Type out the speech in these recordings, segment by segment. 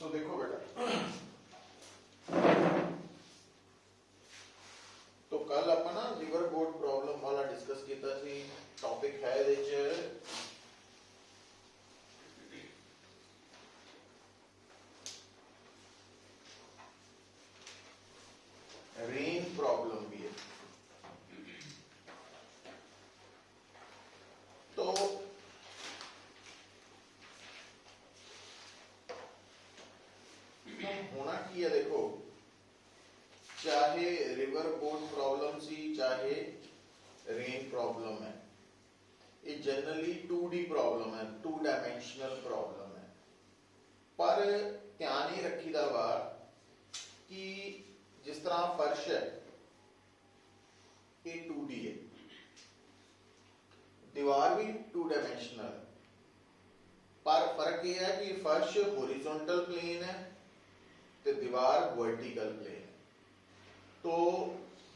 सो देखो बेटा, तो कल ਆਪਾਂ ना रिवर बोर्ड प्रॉब्लम वाला डिस्कस किया सी। टॉपिक है ਇਹਦੇ ਚ रेन प्रॉब्लम भी है। तो होना की है, देखो चाहे रिवर बोर्ड प्रॉब्लम सी चाहे रेन प्रॉब्लम है, ये जनरली 2D प्रॉब्लम है, 2 डायमेंशनल प्रॉब्लम है। पर ध्यान ही रखीदा वा कि जिस तरह फर्श है ये 2D है, दीवार भी 2 डायमेंशनल है, पर फर्क यह है कि फर्श हॉरिजॉन्टल प्लेन है तो दीवार वर्टिकल प्लेन है। तो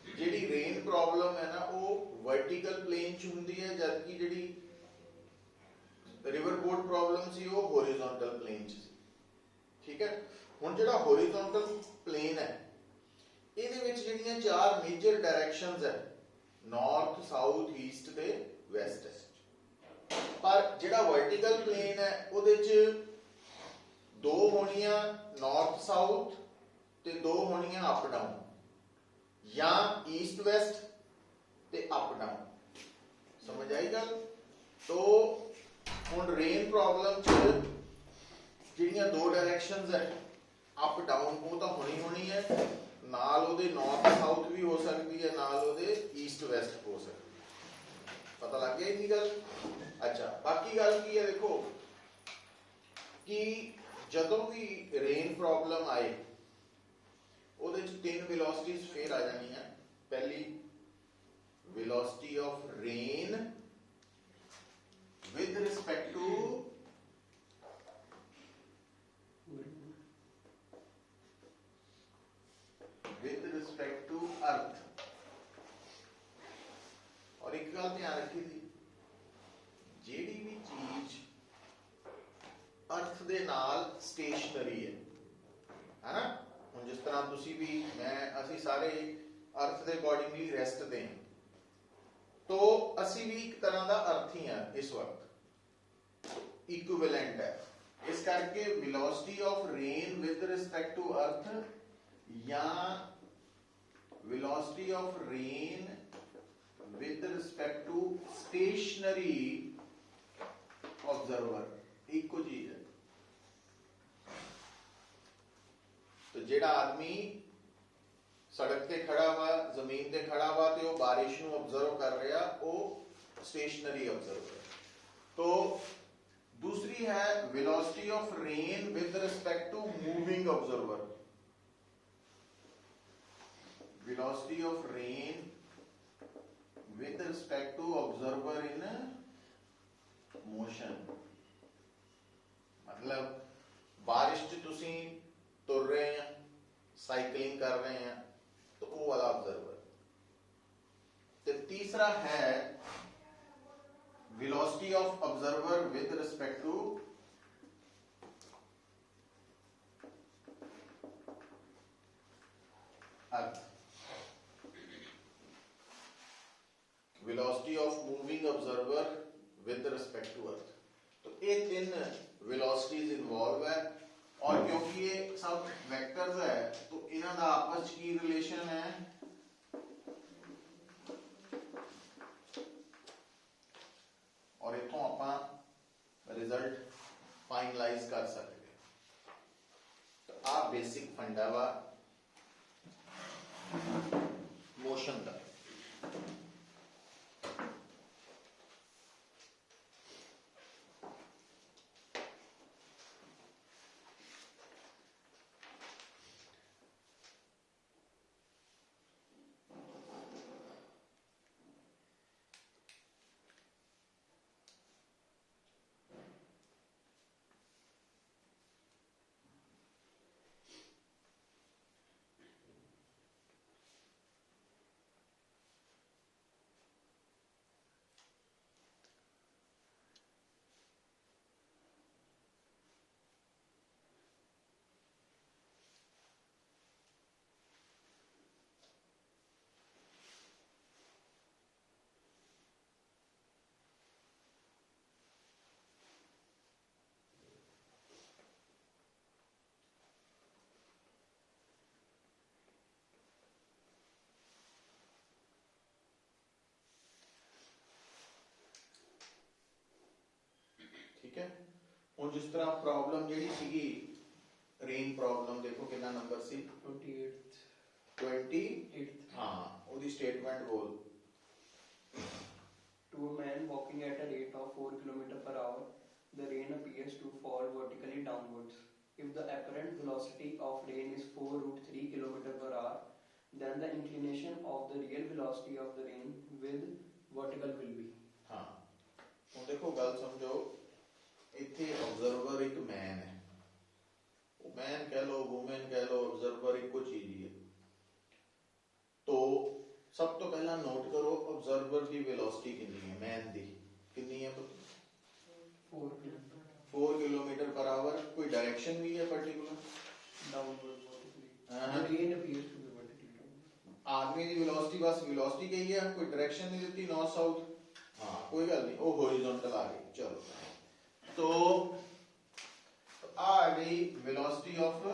जिहड़ी रेन प्रॉब्लम है ना वो वर्टिकल प्लेन च हुंदी है, जबकि जिहड़ी रिवर बोर्ड प्रॉब्लम सी वो हॉरिजॉन्टल प्लेन च सी। ठीक है, हुण जिहड़ा हॉरिजॉन्टल प्लेन है ਇਹਦੇ ਵਿੱਚ ਜਿਹੜੀਆਂ 4 ਮੇਜਰ ਡਾਇਰੈਕਸ਼ਨਸ ਹੈ, ਨਾਰਥ ਸਾਊਥ ਈਸਟ ਤੇ ਵੈਸਟ ਹੈ। ਪਰ ਜਿਹੜਾ ਵਰਟੀਕਲ ਪਲੇਨ ਹੈ ਉਹਦੇ 'ਚ 2 ਹੋਣੀਆਂ ਨਾਰਥ ਸਾਊਥ ਤੇ 2 ਹੋਣੀਆਂ ਅਪ ਡਾਊਨ, ਜਾਂ ਈਸਟ ਵੈਸਟ ਤੇ ਅਪ ਡਾਊਨ। ਸਮਝ ਆਈ ਗੱਲ? तो ਹੁਣ ਰੇਨ ਪ੍ਰੋਬਲਮ 'ਚ ਜਿਹੜੀਆਂ 2 ਡਾਇਰੈਕਸ਼ਨਸ ਹੈ ਅਪ ਡਾਊਨ ਉਹ ਤਾਂ ਹੋਣੀ ਹੈ, नाल उहदे नॉर्थ साउथ भी हो सकती है, नाल उहदे ईस्ट वेस्ट हो सकती है। पता लग गया इतनी गल? अच्छा, बाकी गल की है, देखो कि जदों भी रेन प्रॉब्लम आए उहदे च 3 वेलोसिटीज फिर आ जानी है। पहली velocity of rain with respect to earth. और एक गल ध्यान रखी थी, जेड़ी भी चीज अर्थ दे नाल स्टेशनरी है ना, हुण जिस तरह तुसी भी मैं असी सारे अर्थ दे अकॉर्डिंगली रेस्ट दे, तो असी भी एक तरह का अर्थ ही है, इस वक्त इक्विवेलेंट है। इस करके velocity of rain with respect to earth या velocity of rain with respect to stationary observer एक को चीज है। तो जेड़ा आदमी सड़क ते खड़ा हुआ, जमीन ते खड़ा हुआ तो बारिश नूं ऑब्जर्व कर रहा, वो स्टेशनरी ऑब्जर्वर है। तो दूसरी है velocity of rain with respect to moving observer, velocity of rain with respect to observer in motion। मतलब बारिश च तुसी तुर रहे हैं, साइकिलिंग कर रहे हैं, तो वो वाला ऑब्जर्वर। तो तीसरा है velocity of observer with respect to earth, velocity of moving observer with respect to earth। तो ये 3 velocities इन्वॉल्व है, और क्योंकि ये सब वेक्टर्स है तो इन्हां दा आपस की रिलेशन है, और इथों आपां रिजल्ट फाइनलाइज कर सकते हैं। तो आ बेसिक फंडा वा मोशन का। ठीक है। ਹੁਣ ਜਿਸ ਤਰ੍ਹਾਂ ਪ੍ਰੋਬਲਮ ਜਿਹੜੀ ਸੀਗੀ ਰੇਨ ਪ੍ਰੋਬਲਮ ਦੇਖੋ ਕਿੰਨਾ ਨੰਬਰ ਸੀ 28 ਹਾਂ ਉਹਦੀ ਸਟੇਟਮੈਂਟ ਬੋਲ To a man walking at a rate of 4 km per hour, the rain appears to fall vertically downwards. If the apparent velocity of rain is 4 root 3 km per hour, then the inclination of the real velocity of the rain with vertical will be. ਹਾਂ ਹੁਣ ਦੇਖੋ ਗੱਲ ਸਮਝੋ ਇੱਥੇ observer ਇੱਕ ਮੈਨ ਹੈ ਉਹ ਮੈਨ ਕਹਿ ਲਓ ਵੂਮਨ ਕਹਿ ਲਓ ਆਬਜ਼ਰਵਰ ਇੱਕੋ ਚੀਜ਼ ਹੀ ਹੈ तो सब तो पहला नोट करो ऑब्जर्वर की वेलोसिटी कितनी है मैन दी कितनी है 4 किलोमीटर पर आवर कोई डायरेक्शन भी है पर्टिकुलर आदमी की वेलोसिटी बस वेलोसिटी कही है कोई डायरेक्शन नहीं देती नॉर्थ साउथ हाँ कोई गल नहीं वो हॉरिजॉन्टल आ गई चलो तो आ गई वेलोसिटी ऑफ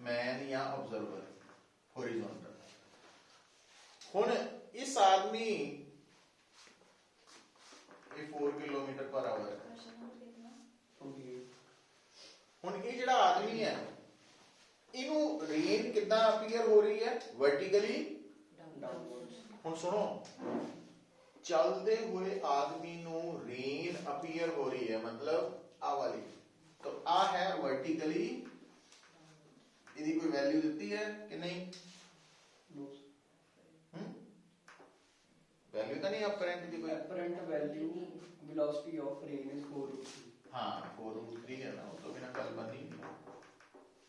मैन या ऑब्जर्वर हॉरिजॉन्टल ਹੁਣ ਇਸ ਆਦमी ਇਹ 4 किलोमीटर पर आवर है ਹੁਣ ਇਹ ਜਿਹੜਾ ਆਦਮੀ ਹੈ ਇਹਨੂੰ ਰੇਨ ਕਿੱਦਾਂ ਅਪੀਅਰ ਹੋ ਰਹੀ ਹੈ ਵਰਟੀਕਲੀ ਹੁਣ ਸੁਣੋ ਚੱਲਦੇ ਹੋਏ ਆਦਮੀ ਨੂੰ ਰੇਨ ਅਪੀਅਰ ਹੋ ਰਹੀ ਹੈ मतलब ਆ ਵਾਲੀ तो ਆ ਹੈ ਵਰਟੀਕਲੀ ਇਹਦੀ ਕੋਈ ਵੈਲਿਊ ਦਿੱਤੀ ਹੈ ਕਿ नहीं वैल्यू तो नहीं अपरेंट की कोई apparent value velocity of rain is 4 root 3 हां 4 root 3 है ना वो तो बिना गल बनी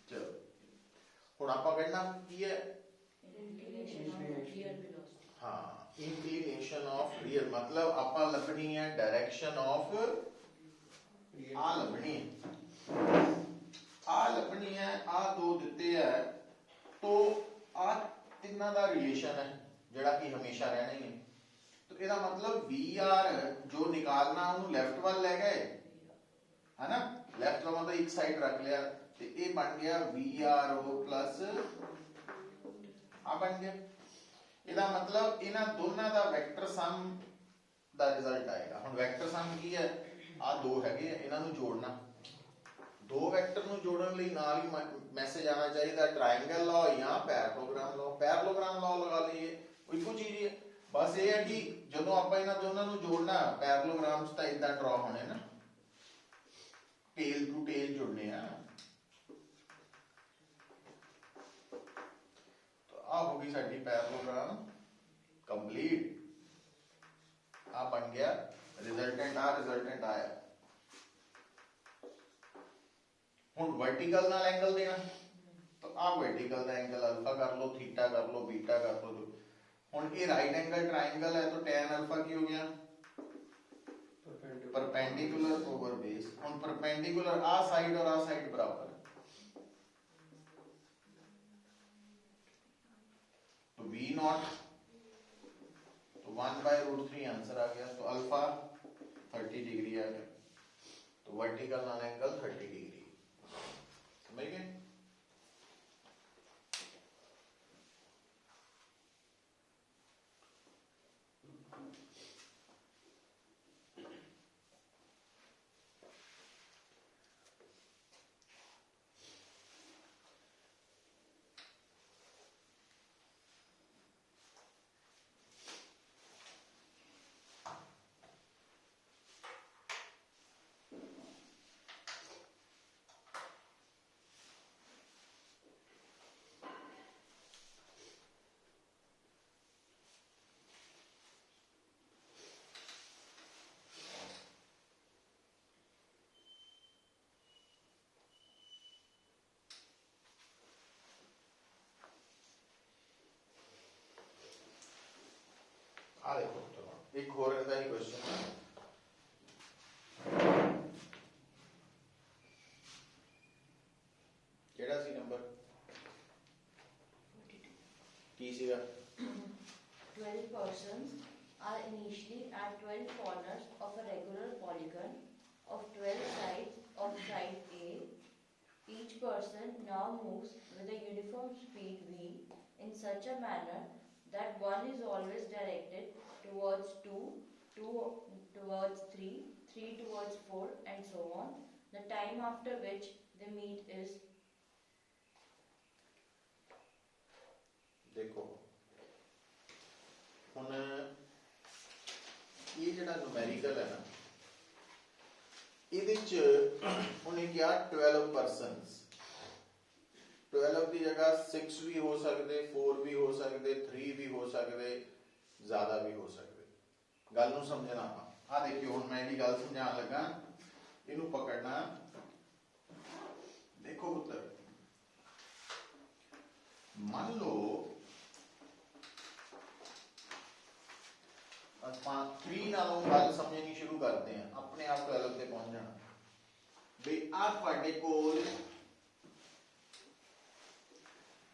चलो हुन आपा कहना की है हां इंक्लिनेशन ऑफ रियल मतलब आपा लभनी है डायरेक्शन ऑफ आ लभनी है आ दो दिते है तो आ तिना दा रिलेशन है जेड़ा कि हमेशा रहना ही है तो ਇਹਦਾ मतलब VR जो निकालना ਉਹਨੂੰ ਲੈਫਟ ਵੱਲ ਲੈ ਗਏ है ना ਲੈਫਟ ਦਾ ਮਤਲਬ ਇੱਕ ਸਾਈਡ ਰੱਖ ਲਿਆ ਤੇ ਇਹ ਬਣ ਗਿਆ VRO ਪਲੱਸ ਆ ਬਣ ਗਿਆ ਇਹਦਾ मतलब ਇਹਨਾਂ ਦੋਨਾਂ ਦਾ ਵੈਕਟਰ ਸਮ ਦਾ ਰਿਜ਼ਲਟ ਆਏਗਾ ਹੁਣ ਵੈਕਟਰ ਸਮ ਕੀ ਹੈ ਆ ਦੋ ਹੈਗੇ ਇਹਨਾਂ ਨੂੰ ਜੋੜਨਾ ਦੋ ਵੈਕਟਰ ਨੂੰ ਜੋੜਨ ਲਈ ਨਾਲ ਹੀ ਮੈਸੇਜ ਆਣਾ ਚਾਹੀਦਾ ट्रायंगल लॉ ਜਾਂ पैरेललोग्राम लॉ लगा ਲਈਏ ਕੋਈ ਇੱਕੋ ਚੀਜ਼ ਹੈ बस ये है कि जो आप दोनों जोड़ना पैरेललोग्राम्स तो इदा ड्रॉ होने ना टेल टू टेल जुड़ने हैं तो आ होगी साडी पैरेललोग्राम कंप्लीट आ बन गया रिजल्टेंट आया हुन वर्टिकल नाल एंगल देना तो आ वर्टिकल दा एंगल अल्फा कर लो थीटा कर लो बीटा कर लो ਹੁਣ ਇਹ ਰਾइट एंगल ट्रायंगल है तो tan अल्फा की हो गया परपेंडिकुलर ओवर बेस ਹੁਣ परपेंडिकुलर आ साइड और आ साइड बराबर है तो v नॉट तो 1/√3 आंसर आ गया तो अल्फा 30 डिग्री आ गया तो वर्टिकल नाल एंगल 30 डिग्री समझ गए आ देखो चलो एक और ऐसा ही क्वेश्चन केड़ा सी नंबर 42 की सीगा 12 persons are initially at 12 corners of a regular polygon of 12 sides of side A. Each person now moves with a uniform speed v in such a manner that one is always directed towards 2, 2 towards 3, 3 towards 4 and so on. The time after which they meet is देखो ਹੁਣ ਇਹ ਜਿਹੜਾ numerical है ना ਇਹਦੇ ਚ ਉਹਨੇ ਕਿਹਾ 12 persons 12 ਦੀ ਜਗ੍ਹਾ 6 ਵੀ ਹੋ ਸਕਦੇ 4 ਵੀ ਹੋ ਸਕਦੇ 3 ਵੀ ਹੋ ਸਕਦੇ ਜ਼ਿਆਦਾ ਵੀ ਹੋ ਸਕਦੇ ਗੱਲ ਨੂੰ ਸਮਝਣਾ ਆ ਦੇਖਿਓ ਹੁਣ ਮੈਂ ਇਹਦੀ ਗੱਲ ਸਮਝਾਉਣ ਲੱਗਾ ਇਹਨੂੰ ਪਕੜਨਾ ਦੇਖੋ ਪੁੱਤਰ ਮੰਨ ਲਓ ਆਪਾਂ 3 ਨਾਲੋਂ ਗੱਲ ਸਮਝਣੀ ਸ਼ੁਰੂ ਕਰਦੇ ਹਾਂ ਆਪਣੇ ਆਪ 12 ਤੇ ਪਹੁੰਚ ਜਾਣਾ ਵੀ ਆ ਤੁਹਾਡੇ ਕੋਲ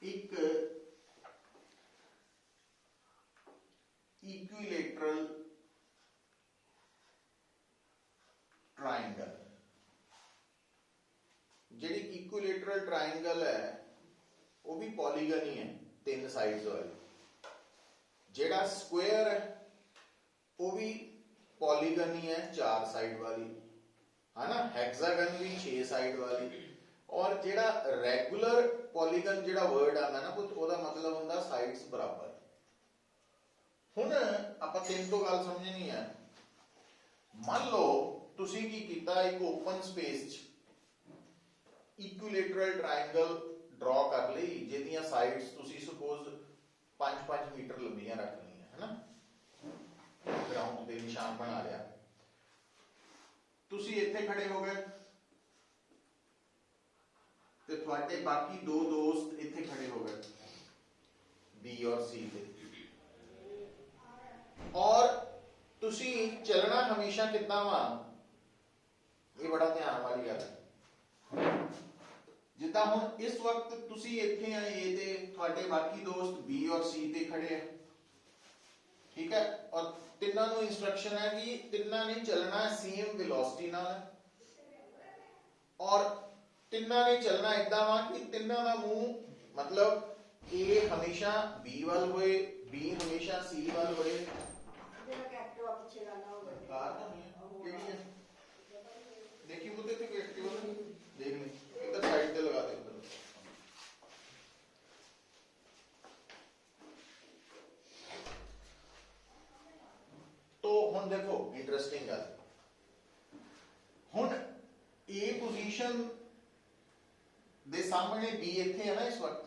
ਇੱਕ ਇਕੁਇਲੇਟਰਲ ट्रायंगल ਜਿਹੜੀ ਇਕੁਇਲੇਟਰਲ ट्रायंगल है वो भी पॉलीगन ही है 3 साइड्स वाली ਜਿਹੜਾ स्क्वायर है वो भी पॉलीगन ही है 4 साइड वाली है ना हेक्सागन भी 6 साइड वाली और ਜਿਹੜਾ रेगुलर पॉलीगन ਜਿਹੜਾ वर्ड आंदा ना ਉਹਦਾ मतलब ਹੁੰਦਾ साइड्स बराबर ਹੁਣ ਆਪਾਂ ਤਿੰਨ ਤੋਂ ਗੱਲ ਸਮਝਣੀ ਹੈ ਮੰਨ ਲਓ ਤੁਸੀਂ ਕੀ ਕੀਤਾ ਇੱਕ ਓਪਨ ਸਪੇਸ 'ਚ ਇਕੁਇਲੇਟਰਲ ਟ੍ਰਾਇੰਗਲ ਡਰਾ ਕਰ ਲਈ ਜਿਹਦੀਆਂ ਸਾਈਡਸ ਤੁਸੀਂ ਸਪੋਜ਼ 5-5 ਮੀਟਰ ਲੰਬੀਆਂ ਰੱਖ ਲਈਆਂ ਹੈ ਨਾ ਗਰਾਊਂਡ ਤੇ ਨਿਸ਼ਾਨ ਬਣਾ ਲਿਆ ਤੁਸੀਂ ਇੱਥੇ ਖੜੇ ਹੋ ਗਏ ਤੇ ਤੁਹਾਡੇ ਬਾਕੀ ਦੋ ਦੋਸਤ ਇੱਥੇ ਖੜੇ ਹੋ ਗਏ B और C ਤੇ और ਤੁਸੀਂ ਚੱਲਣਾ ਹਮੇਸ਼ਾ ਕਿੱਦਾਂ ਵਾ ਇਹ ਬੜਾ ਧਿਆਨ ਵਾਲੀ ਗੱਲ ਹੈ ਜਿੱਦਾਂ ਹੁਣ ਇਸ ਵਕਤ ਤੁਸੀਂ ਇੱਥੇ ਆਏ A ਤੇ ਤੁਹਾਡੇ ਬਾਕੀ ਦੋਸਤ B और C ਤੇ ਖੜੇ ਆ ਠੀਕ ਹੈ ਔਰ ਤਿੰਨਾਂ ਨੂੰ ਇਨਸਟਰਕਸ਼ਨ ਹੈ ਕਿ ਤਿੰਨਾਂ ਨੇ ਚੱਲਣਾ ਸੇਮ ਵੈਲੋਸਿਟੀ ਨਾਲ ਔਰ ਤਿੰਨਾਂ ਨੇ ਚੱਲਣਾ ਇਦਾਂ ਵਾ ਕਿ ਤਿੰਨਾਂ ਦਾ ਮੂੰਹ ਮਤਲਬ A ਹਮੇਸ਼ਾ B ਵੱਲ ਹੋਏ B ਹਮੇਸ਼ਾ C ਵੱਲ ਹੋਏ कार तो नहीं है केड़ी है देखिए वो देखते एक्टिव देख ले इधर साइड पे लगा दे उधर तो हुन देखो इंटरेस्टिंग गल हुन ए पोजीशन दे सामने बी इत्थे है ना इस वक्त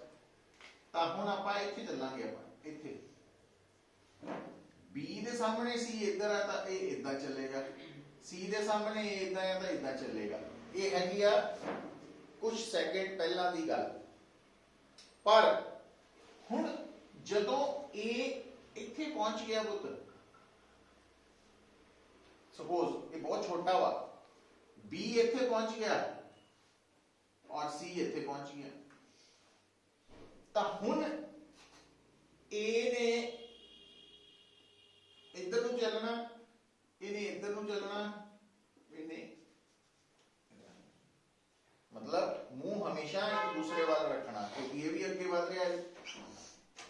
तां हुन आपां इत्थे चलांगे आपां इत्थे B ਦੇ ਸਾਹਮਣੇ C ਇੱਧਰ ਆ ਤਾਂ ਇਹ ਇਦਾਂ ਚੱਲੇਗਾ C ਦੇ ਸਾਹਮਣੇ ਇਹ ਇਦਾਂ ਆ ਤਾਂ ਇਦਾਂ ਚੱਲੇਗਾ ਇਹ ਹੈਗੀ ਆ ਕੁਝ ਸੈਕਿੰਡ ਪਹਿਲਾਂ ਦੀ ਗੱਲ ਪਰ ਹੁਣ ਜਦੋਂ ਇਹ ਇੱਥੇ ਪਹੁੰਚ ਗਿਆ ਪੁੱਤ ਸਪੋਜ਼ ਇਹ ਬਹੁਤ ਛੋਟਾ ਵਾ B ਇੱਥੇ ਪਹੁੰਚ ਗਿਆ ਔਰ C ਇੱਥੇ ਪਹੁੰਚ ਗਿਆ ਤਾਂ ਹੁਣ A ਨੇ इधर ਨੂੰ ਚੱਲਣਾ ਇਹਨੇ ਇੱਧਰ ਨੂੰ ਚੱਲਣਾ ਇਹਨੇ मतलब मुंह हमेशा एक दूसरे वाल रखना क्योंकि ये भी अगे बढ़ रहा है।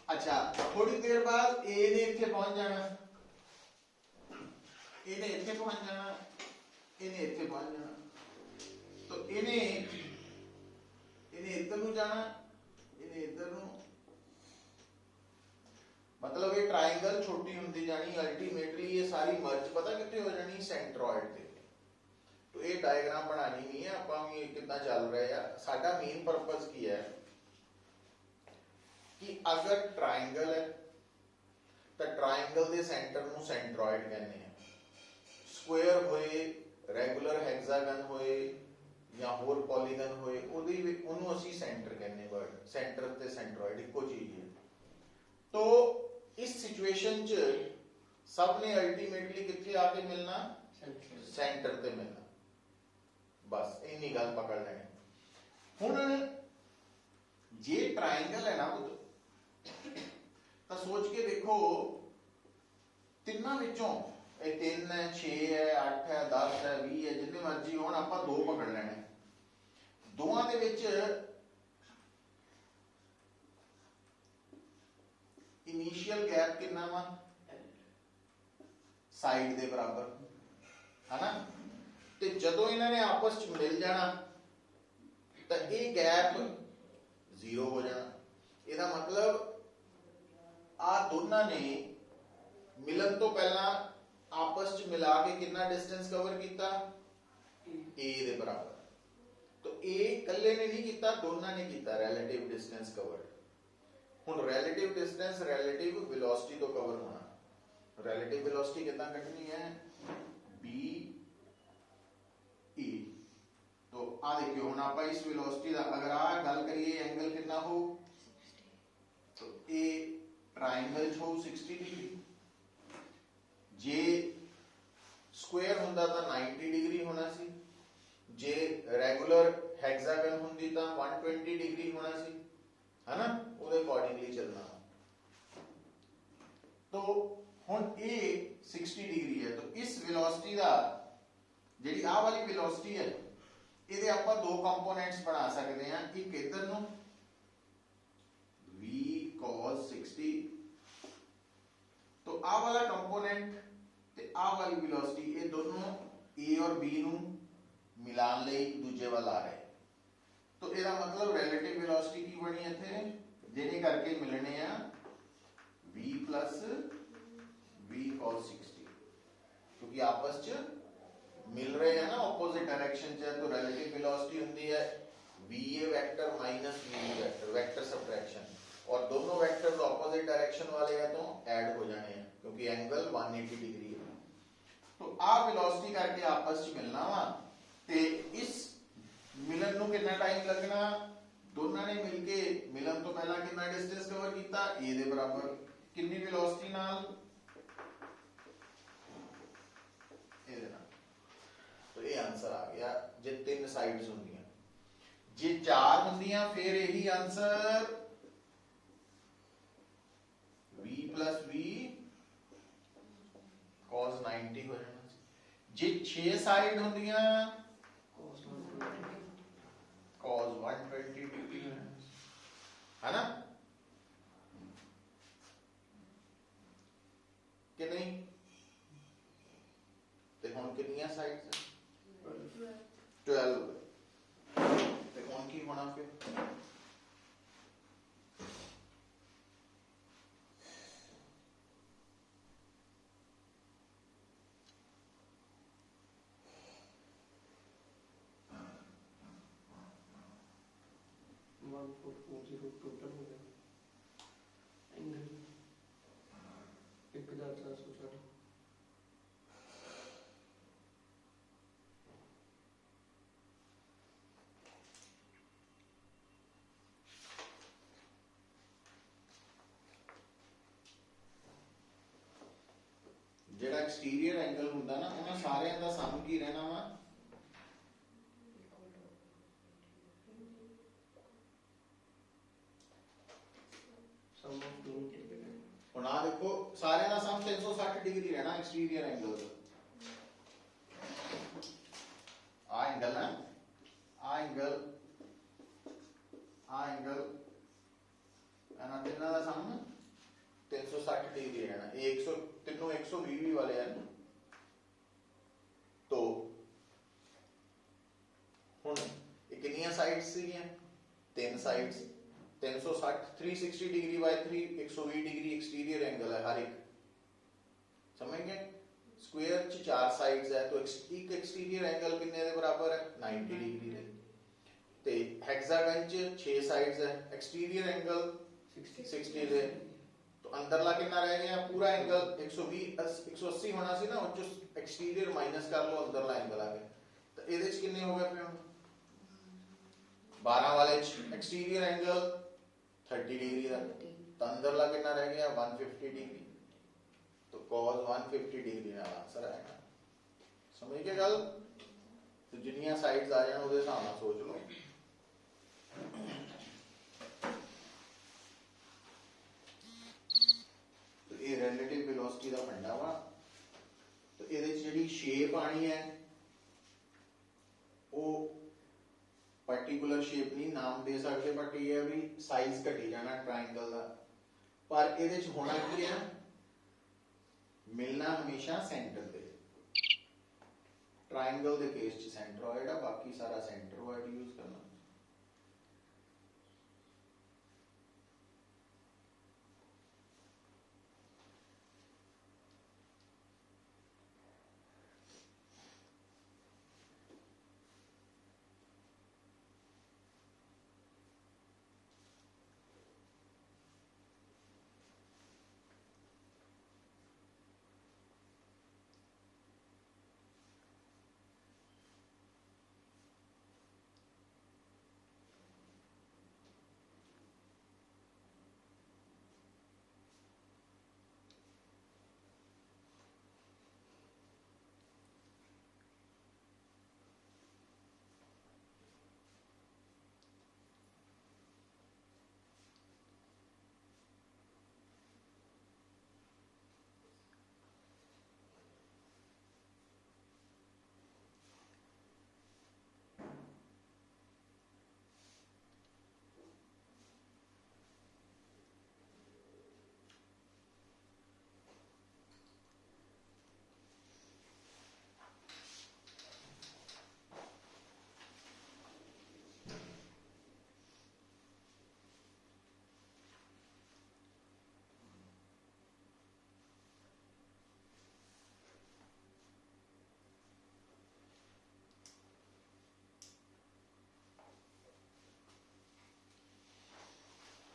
अच्छा थोड़ी देर बाद ए ने इत्थे पहुंच जाना, ए ने इत्थे पहुंच जाना, ए ने इत्थे पहुंच जाना, तो इन्हें इधर ਨੂੰ जाना, इन्हें इधर ਨੂੰ, मतलब ये ट्रायंगल छोटी होती जानी, अल्टीमेटली ये सारी मर्ज पता कितने हो जानी सेंट्रॉइड ते। तो ये डायग्राम बनानी नहीं है, आपां भी कितना चल रहा है। साडा मेन पर्पस की है कि अगर ट्रायंगल है तो ट्रायंगल दे सेंटर ਨੂੰ सेंट्रॉइड कहने हैं। स्क्वायर होए, रेगुलर हेक्सागन होए या होर पॉलीगन होए, ਉਹਨੂੰ ਅਸੀਂ सेंटर कहने, वर्ड सेंटर ते सेंट्रॉइड ਇੱਕੋ चीज है। तो इस सिचुएशन च सब ने अल्टीमेटली कितने आके मिलना, सेंटर ते मिलना। बस इन्नी गल पकड़ लेनी। हुण जे ट्रायंगल है ना तो सोच के देखो, तिन्ना विचों 3 है, 6 है, 8 है, 10 है, 20 है, जितने मर्जी होण आपां 2 पकड़ लेने। दोवां दे विच इनिशियल गैप कितना वा, साइड दे बराबर है ना। ਤੇ ਜਦੋਂ ਇਹਨਾਂ ਨੇ ਆਪਸ ਚ ਮਿਲ ਜਾਣਾ ਤਾਂ ਇਹ ਗੈਪ ਜ਼ੀਰੋ ਹੋ ਜਾਣਾ। ਇਹਦਾ ਮਤਲਬ ਆ ਦੋਨਾਂ ਨੇ ਮਿਲਣ ਤੋਂ ਪਹਿਲਾਂ ਆਪਸ ਚ ਮਿਲਾ ਕੇ ਕਿੰਨਾ ਡਿਸਟੈਂਸ ਕਵਰ ਕੀਤਾ, a ਦੇ ਬਰਾਬਰ। तो a ਇਕੱਲੇ ਨੇ ਨਹੀਂ ਕੀਤਾ, ਦੋਨਾਂ ਨੇ ਕੀਤਾ ਰਿਲੇਟਿਵ ਡਿਸਟੈਂਸ ਕਵਰ। ਹੁਣ ਰਿਲੇਟਿਵ ਡਿਸਟੈਂਸ ਰਿਲੇਟਿਵ ਵੈਲੋਸਿਟੀ ਤੋਂ ਕਵਰ ਹੋਣਾ। ਰਿਲੇਟਿਵ ਵੈਲੋਸਿਟੀ ਕਿੱਦਾਂ ਕੱਢਣੀ ਹੈ, b e। तो आ देखियो ਹੁਣ ਆਪਾਂ ਇਸ ਵੈਲੋਸਿਟੀ ਦਾ ਅਗਰ ਆ ਗੱਲ ਕਰੀਏ ਐਂਗਲ ਕਿੰਨਾ ਹੋ, तो a ट्रायंगल हो 60 डिग्री, जे स्क्वायर ਹੁੰਦਾ ਤਾਂ 90 डिग्री होना सी, जे रेगुलर हेक्सागन ਹੁੰਦੀ ਤਾਂ 120 डिग्री होना सी, है ना, ਉਹਦੇ ਅਕੋਰਡਿੰਗਲੀ ਚੱਲਣਾ। तो ਹੁਣ a 60 डिग्री है, तो इस वेलोसिटी ਦਾ ਜਿਹੜੀ ਆ ਵਾਲੀ वेलोसिटी है ਇਹਦੇ ਆਪਾਂ ਦੋ ਕੰਪੋਨੈਂਟਸ ਬਣਾ ਸਕਦੇ ਹਾਂ। ਇੱਕ ਇਧਰ ਨੂੰ v cos 60, तो आ वाला कंपोनेंट ते आ वाली वेलोसिटी ये दोनों a और b ਨੂੰ ਮਿਲਾਣ ਲਈ ਇੱਕ ਦੂਜੇ ਵੱਲ ਆ ਰਹੇ। तो ਇਹਦਾ ਮਤਲਬ ਰਿਲੇਟਿਵ वेलोसिटी ਕੀ ਬਣੀ ਇੱਥੇ, ਜਿਹਨੇ ਕਰਕੇ ਮਿਲਣੇ ਆ v plus v cos 60, क्योंकि आपस ਚ मिल रहे हैं ना ऑपोजिट डायरेक्शन च। तो रिलेटिव वेलोसिटी ਹੁੰਦੀ है va vector minus v vector, vector subtraction, और दोनों वेक्टर्स ऑपोजिट डायरेक्शन वाले हैं तो ऐड हो जाने हैं क्योंकि एंगल 180 डिग्री है। तो आ वेलोसिटी करके आपस में मिलना वा ते इस मिलन ਨੂੰ कितना टाइम लगना, दोनों ने मिलके मिलन तो पहला कितना डिस्टेंस कवर किया, a ਦੇ बराबर कितनी वेलोसिटी नाल, ए देना। तो ये आंसर आ गया जे तीन साइड्स होंदियां। जे चार होंदियां फिर यही answer v plus v cos 90 हो जाना। जे 6 साइड होंदियां cos 120 डिग्री है ना, कि नहीं। ते हुण कितनियां साइड्स हैं, 12। ते हुण की होना फिर, टोटल हो गया एंगल 1460। ਜਿਹੜਾ ਐਕਸਟੀਰੀਅਰ ਐਂਗਲ ਹੁੰਦਾ ਨਾ ਉਹਨਾਂ ਸਾਰਿਆਂ ਦਾ ਸਮ ਕੀ ਰਹਿਣਾ ਵਾ, सम ऑफ दोनों के लिए ਹੁਣ ਆ ਦੇਖੋ ਸਾਰਿਆਂ ਦਾ ਸਮ 360 ਡਿਗਰੀ ਰਹਿਣਾ ਐਕਸਟੀਰੀਅਰ ਐਂਗਲ ਦਾ। ਆ ਐਂਗਲ ਹੈ, ਆ ਐਂਗਲ, ਆ ਐਂਗਲ, ਇਹਨਾਂ ਤਿੰਨਾਂ ਦਾ ਸਮ 360 डिग्री रहना। ये 100 तीनों 120 वाले हैं। तो हुन ये कितनी साइड्स सीगियां, तीन sides, 360 360 degree by 3 120 degree exterior angle है हर एक, समझ गए। स्क्वायर च 4 साइड्स है तो एक एक्सटीरियर एंगल कितने दे बराबर है 90 डिग्री दे। ते हेक्सागन च 6 साइड्स है, एक्सटीरियर एंगल 60 दे, तो अंदरला कितना रह गया पूरा एंगल 180 होना सी ना, उस एक्सटीरियर माइनस कर लो अंदरला एंगल आ गया। तो ਇਹਦੇ ਚ ਕਿੰਨੇ ਹੋ ਗਏ ਫਿਰ 12 ਵਾਲੇ ਚ एक्सटीरियर एंगल 30 डिग्री ਦਾ, तो अंदरला कितना रह गया 150 डिग्री। तो cos 150 डिग्री ਦਾ आंसर आएगा। समझ गए गल। तो जिन्नियां साइड्स आ जाण ਉਹਦੇ ਹਿਸਾਬ ਨਾਲ सोच लो। ਇਹ ਰਿਲੇਟਿਵ ਵੈਲੋਸਿਟੀ ਦਾ ਫੰਡਾ ਵਾ। ਤੇ ਇਹਦੇ ਚ ਜਿਹੜੀ ਸ਼ੇਪ ਆਣੀ ਹੈ ਉਹ ਪਾਰਟਿਕੂਲਰ ਸ਼ੇਪ ਨਹੀਂ ਨਾਮ ਦੇ ਸਕਦੇ, ਬਟ ਇਹ ਹੈ ਵੀ ਸਾਈਜ਼ ਘਟੀ ਜਾਣਾ ਟ੍ਰਾਇੰਗਲ ਦਾ। ਪਰ ਇਹਦੇ ਚ ਹੋਣਾ ਕੀ ਹੈ, ਮਿਲਣਾ ਹਮੇਸ਼ਾ ਸੈਂਟਰ ਤੇ। ट्रायंगल के केस च सेंट्रोइड है, बाकी सारा सेंट्रोइड यूज करना।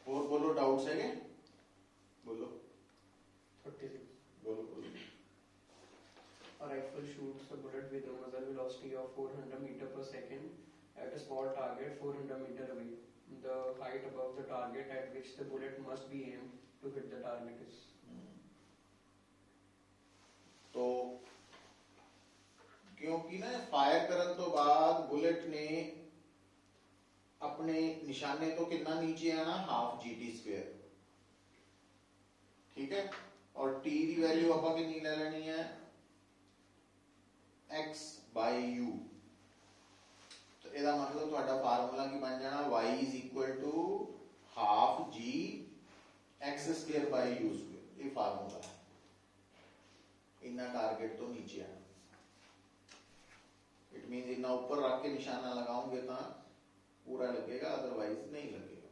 और बोलो डाउट्स है क्या? बोलो 36. बोलो बोलो। A rifle shoots a bullet with a muzzle velocity of 400 meter per second at a small target 400 meter away. The height above the target at which the bullet must be aimed to hit the target is. तो क्योंकि ना fire करन तो बाद bullet ने अपने निशाने तो कितना नीचे आना, हाफ जीटी स्क्वायर, ठीक है। और टी की वैल्यू ਆਪਾਂ कितनी ले लेनी है, x बाय u। तो ਇਹਦਾ मतलब ਤੁਹਾਡਾ फार्मूला की बन जाना y is equal to half g x square by u square. ये फार्मूला है, इतना टारगेट तो नीचे आना। इट मींस इतना ऊपर रख के निशाना लगाओगे तो पूरा लगेगा, अदरवाइज नहीं लगेगा।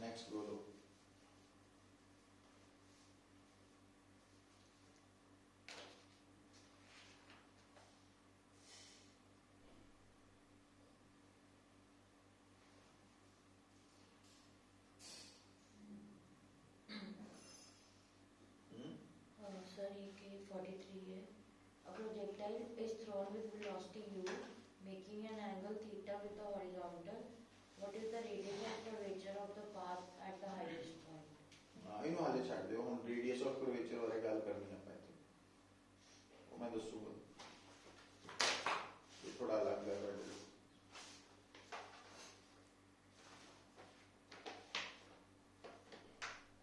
नेक्स्ट बोलो। Sir, AK 43 है. A projectile is thrown with velocity u, making an angle theta with the horizontal. What is the radius of curvature of the path at the highest point? ਇਹਨੂੰ ਹਾਲੇ ਛੱਡ ਦਿਓ, ਹੁਣ radius of curvature ਬਾਰੇ ਗੱਲ ਕਰਨੀ ਆਪਾਂ ਇੱਥੇ, ਉਹ ਮੈਂ ਦੱਸੂਗਾ, ਇਹ ਥੋੜਾ ਅਲੱਗ ਹੈ ਤੁਹਾਡੇ ਲਈ।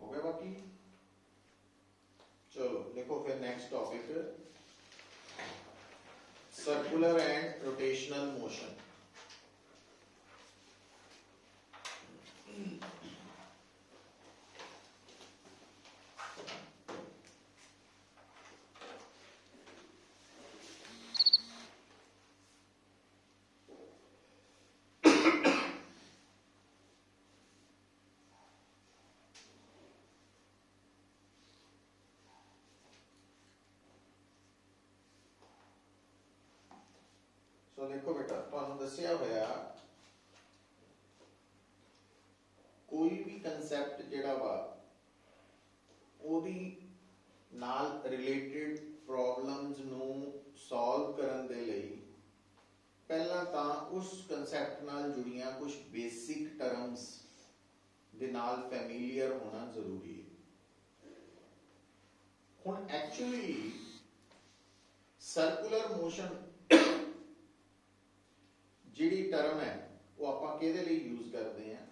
हो गया बाकी? चलो देखो फिर next topic, circular and rotational motion. तो देखो बेटा, ਤੁਹਾਨੂੰ ਦੱਸਿਆ ਹੋਇਆ ਕੋਈ ਵੀ ਕਨਸੈਪਟ ਜਿਹੜਾ ਵਾ ਉਹਦੀ ਨਾਲ ਰਿਲੇਟਡ ਪ੍ਰੋਬਲਮਸ ਨੂੰ ਸੋਲਵ ਕਰਨ ਦੇ ਲਈ ਪਹਿਲਾਂ ਤਾਂ ਉਸ ਕਨਸੈਪਟ ਨਾਲ ਜੁੜੀਆਂ ਕੁਝ ਬੇਸਿਕ ਟਰਮਸ ਦੇ ਨਾਲ ਫੈਮਿਲੀਅਰ ਹੋਣਾ ਜ਼ਰੂਰੀ ਹੈ। ਹੁਣ ਐਕਚੁਅਲੀ ਸਰਕੂਲਰ ਮੋਸ਼ਨ ਜਿਹੜੀ ਟਰਮ ਹੈ ਉਹ ਆਪਾਂ ਕਿਹਦੇ ਲਈ ਯੂਜ਼ ਕਰਦੇ ਹਾਂ,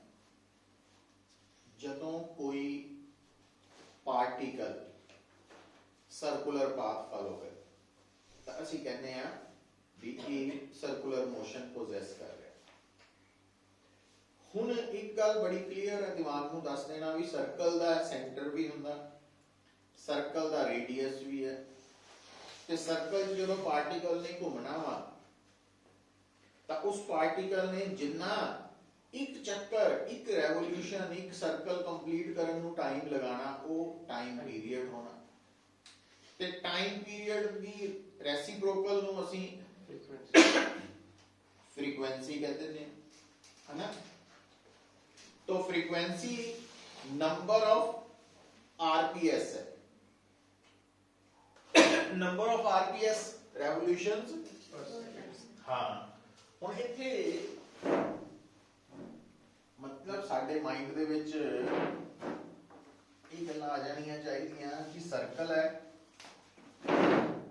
ਜਦੋਂ ਕੋਈ ਪਾਰਟੀਕਲ ਸਰਕੂਲਰ ਪਾਥ ਫਾਲੋ ਕਰੇ ਤਾਂ ਅਸੀਂ ਕਹਿੰਦੇ ਆ ਵੀ ਇਹ ਸਰਕੂਲਰ ਮੋਸ਼ਨ ਪੋਜ਼ੈਸ ਕਰ ਰਿਹਾ। ਹੁਣ ਇੱਕ ਗੱਲ ਬੜੀ ਕਲੀਅਰ ਹੈ, ਦਿਮਾਗ ਨੂੰ ਦੱਸ ਦੇਣਾ ਵੀ ਸਰਕਲ ਦਾ ਸੈਂਟਰ ਵੀ ਹੁੰਦਾ, ਸਰਕਲ ਦਾ ਰੇਡੀਅਸ ਵੀ ਹੈ, ਤੇ ਸਰਕਲ 'ਚ ਜਦੋਂ ਪਾਰਟੀਕਲ ਨੇ ਘੁੰਮਣਾ ਵਾ ਤਾਂ ਉਸ ਪਾਰਟੀਕਲ ਨੇ ਜਿੰਨਾ ਇੱਕ ਚੱਕਰ, ਇੱਕ ਰੈਵੋਲੂਸ਼ਨ, ਇੱਕ ਸਰਕਲ ਕੰਪਲੀਟ ਕਰਨ ਨੂੰ ਟਾਈਮ ਲਗਾਣਾ, ਉਹ ਟਾਈਮ ਪੀਰੀਅਡ ਹੋਣਾ। ਤੇ ਟਾਈਮ ਪੀਰੀਅਡ ਦੀ ਰੈਸੀਪ੍ਰੋਕਲ ਨੂੰ ਅਸੀਂ फ्रीक्वेंसी कहते हैं, है ना। तो फ्रीक्वेंसी नंबर ऑफ आरपीएस है, नंबर ऑफ आरपीएस रेवोल्यूशंस। हाँ, हुण इत्थे मतलब साडे माइंड दे विच ਇਹ ਗੱਲਾਂ ਆ ਜਾਣੀਆਂ ਚਾਹੀਦੀਆਂ ਕਿ ਸਰਕਲ ਹੈ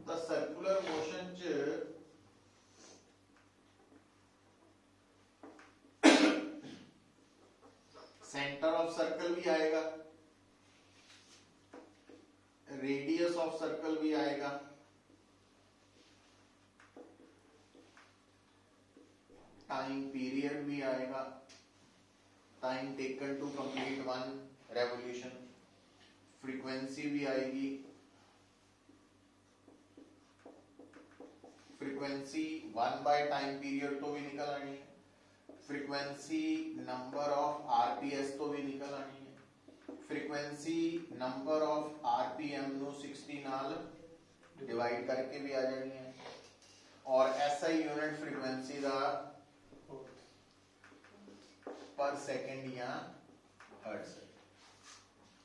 ਤਾਂ ਸਰਕੂਲਰ ਮੋਸ਼ਨ 'ਚ सेंटर ऑफ सर्कल भी आएगा, रेडियस ऑफ सर्कल भी आएगा, टाइम पीरियड भी आएगा, time taken to complete one revolution, frequency भी आएगी, फ्रीक्वेंसी 1 बाय टाइम पीरियड तो भी निकल आनी है, फ्रीक्वेंसी नंबर ऑफ आरपीएस तो भी निकल आनी है, फ्रीक्वेंसी नंबर ऑफ आरपीएम नु 60 नाल डिवाइड करके भी आ जानी है, और एसआई यूनिट फ्रीक्वेंसी दा पर सेकंड या हर्ट्ज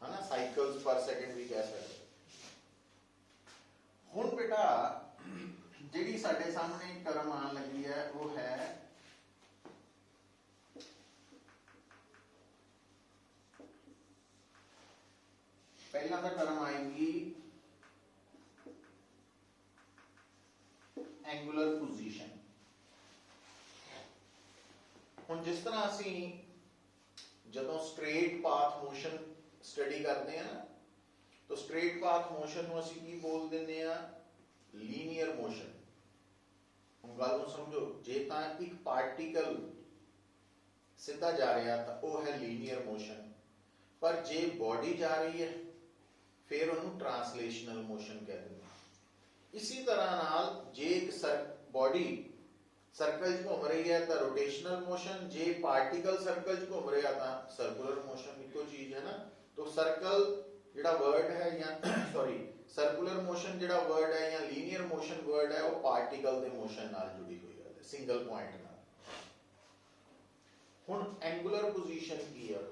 है ना, साइकिल्स पर सेकंड भी कह सकते। हुण बेटा जिहड़ी साडे सामने टर्म आने लगी है वो है पहला तो टर्म आएगी एंगुलर पोजीशन। हुण जिस तरह असी जदों स्ट्रेट पाथ मोशन स्टडी करते हैं ना, तो स्ट्रेट पाथ मोशन नूं असी की बोल दिंदे आ, लीनियर मोशन। हुण गल नूं समझो, जे तां एक पार्टिकल सीधा जा रहा तो वह है लीनियर मोशन, पर जे बॉडी जा रही है फिर उन्होंने ट्रांसलेशनल मोशन कहते हैं। इसी तरह नाल जे एक बॉडी सर्कल घूम रही है तो रोटेशनल मोशन, जे पार्टिकल सर्कल घूम रहा था सर्कुलर मोशन, इको चीज है ना। तो सर्कल जिहड़ा वर्ड है या सॉरी सर्कुलर मोशन जिहड़ा वर्ड है या लीनियर मोशन वर्ड है वो पार्टिकल दे मोशन नाल जुड़ी हुई है, सिंगल पॉइंट नाल। हुण एंगुलर पोजीशन की है।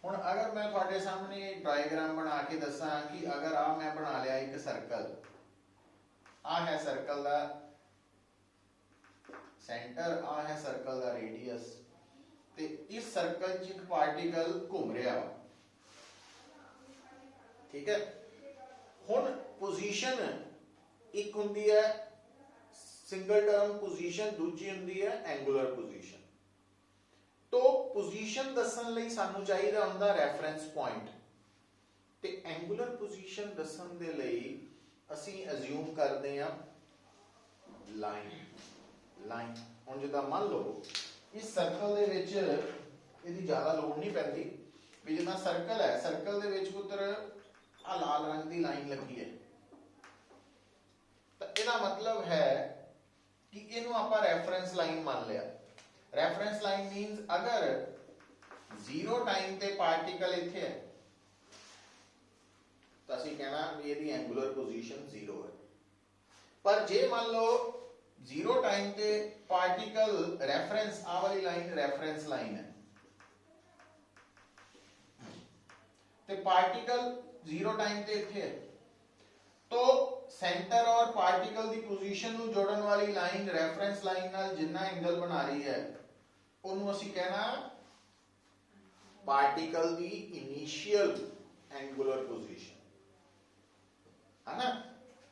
हुण अगर मैं तुहाडे सामने डायग्राम बना के दसा कि अगर आ मैं बना लिया एक सर्कल, आ है सर्कल दा सेंटर, आ है सर्कल दा रेडियस, ते इस सर्कल च एक पार्टिकल घूम रहा, ठीक है। हुण पोजीशन एक हुंदी है सिंगल टर्म पोजीशन, दूजी हुंदी है एंगुलर पोजीशन। तो पोजीशन दसन लई सानू चाहिदा हुंदा रेफरेंस पॉइंट, ते एंगुलर पोजीशन दसन दे लई असी अज्यूम करदे हां लाइन। लाइन हुण जिद्दां मान लो इस सर्कल दे विच इहदी ज़्यादा लोड़ नहीं पैंदी, भी जिद्दां सर्कल है, सर्कल दे विच पुत्र आ लाल रंग दी लाइन लगी है, तो इहदा मतलब है कि इहनूं आपां रेफरेंस लाइन मान लिया। रेफरेंस लाइन मीन्स अगर 0 टाइम ते पार्टिकल इत्थे है तो असीं कहना भी इहदी एंगुलर पोजीशन 0 है। पर जे मान लो 0 टाइम ते पार्टिकल रेफरेंस, आ वाली लाइन रेफरेंस लाइन है, ते पार्टिकल 0 टाइम ते इत्थे है, तो सेंटर और पार्टिकल दी पोजीशन नूं जोड़न वाली लाइन रेफरेंस लाइन नाल जिन्ना एंगल बना रही है उन्होंने असी कहना पार्टिकल दी इनिशियल एंगुलर पोजीशन, है ना।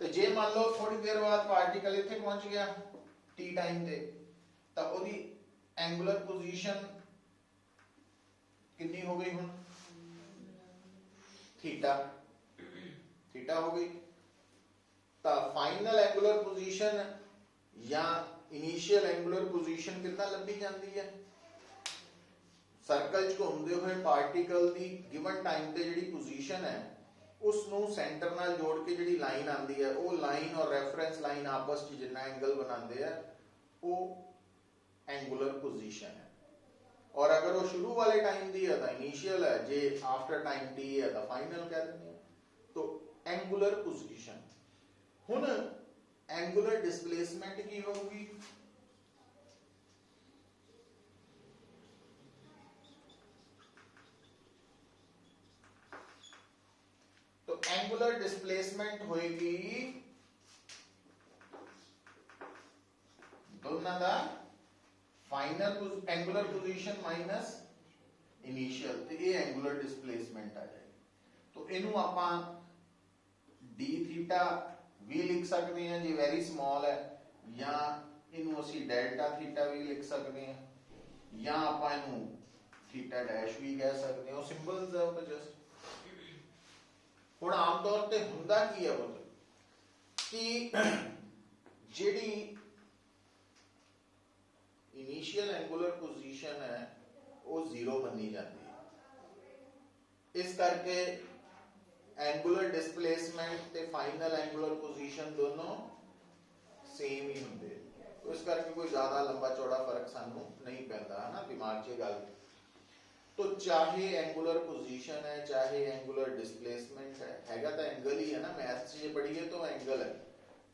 तो जे मान लो थोड़ी देर बाद पार्टिकल इत्थे पहुंच गया टी टाइम ते, तो ओदी एंगुलर पोजीशन कितनी हो गई हुण, थीटा, थीटा हो गई। तो फाइनल एंगुलर पोजीशन या इनिशियल एंगुलर पोजीशन कितना लंबी जाती है सर्कल च घूमते हुए पार्टिकल की गिवन टाइम ते जिहड़ी पोजीशन है उसनों सेंटर नाल जोड़ के जिहड़ी लाइन आती है वो लाइन और रेफरेंस लाइन आपस में जितना एंगल बनाते हैं वो एंगुलर पोजीशन है और अगर वो शुरू वाले टाइम दी है तो इनिशियल है जे आफ्टर टाइम टी है तो फाइनल कह देंगे तो एंगुलर पोजीशन हुन एंगुलर डिस्प्लेसमेंट की होगी तो एंगुलर डिस्प्लेसमेंट होएगी दोनों का final angular position minus initial तो ये एंगुलर डिस्प्लेसमेंट आ जाएगी तो इनू आपां डी थीटा भी लिख सकते हैं जी वेरी स्मॉल है या इनू असी डेल्टा थीटा भी लिख सकते हैं या आपां इनू थीटा डैश भी कह सकते हैं सिंबल्स है वो जस्ट हुण आम तौर ते हुंदा की है वो कि जिहड़ी इनिशियल एंगुलर पोजीशन है वो जीरो बनी जाती है इस करके एंगुलर डिस्प्लेसमेंट ते फाइनल एंगुलर पोजीशन दोनों सेम ही होंगे तो इस करके कोई ज्यादा लंबा चौड़ा फर्क सानू नहीं पैंदा है ना दिमाग 'च गल तो चाहे एंगुलर पोजीशन है चाहे एंगुलर डिस्प्लेसमेंट है हैगा तो एंगल ही है ना मैथ्स से पढ़िए तो एंगल है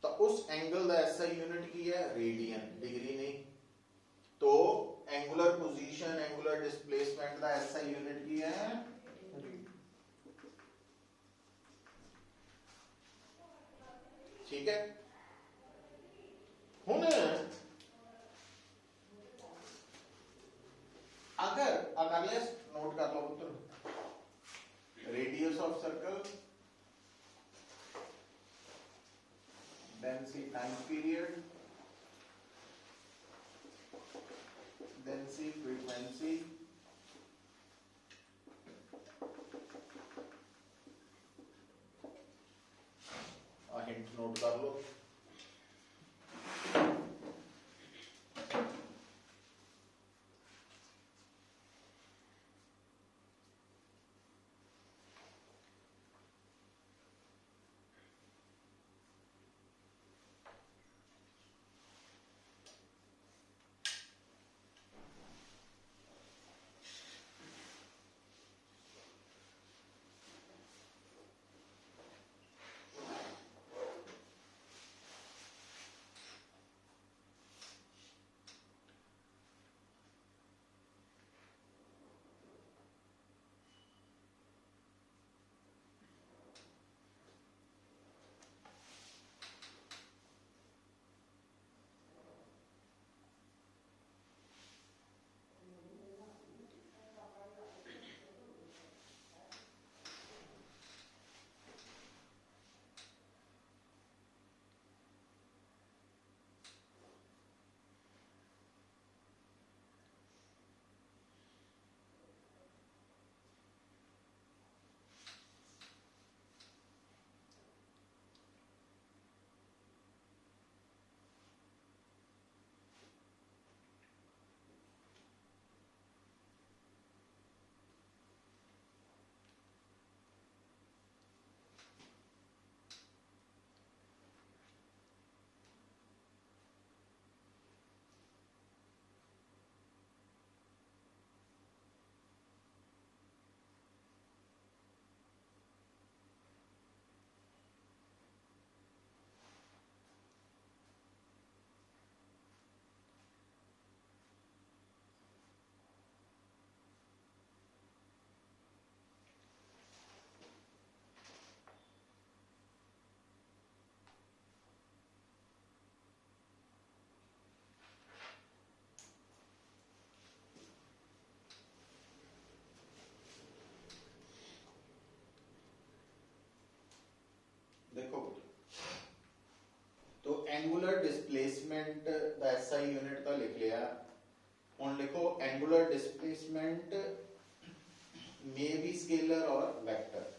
तो उस एंगल का एसआई यूनिट की है रेडियन डिग्री नहीं तो एंगुलर पोजीशन एंगुलर डिस्प्लेसमेंट का एसआई यूनिट की है ठीक है हुन अगर नोट कर लो पुत्र radius of circle then see time period then see frequency hint note कर लो देखो तो एंगुलर डिस्प्लेसमेंट दा एसआई यूनिट तो लिख लिया हुन लिखो angular displacement may be scalar or vector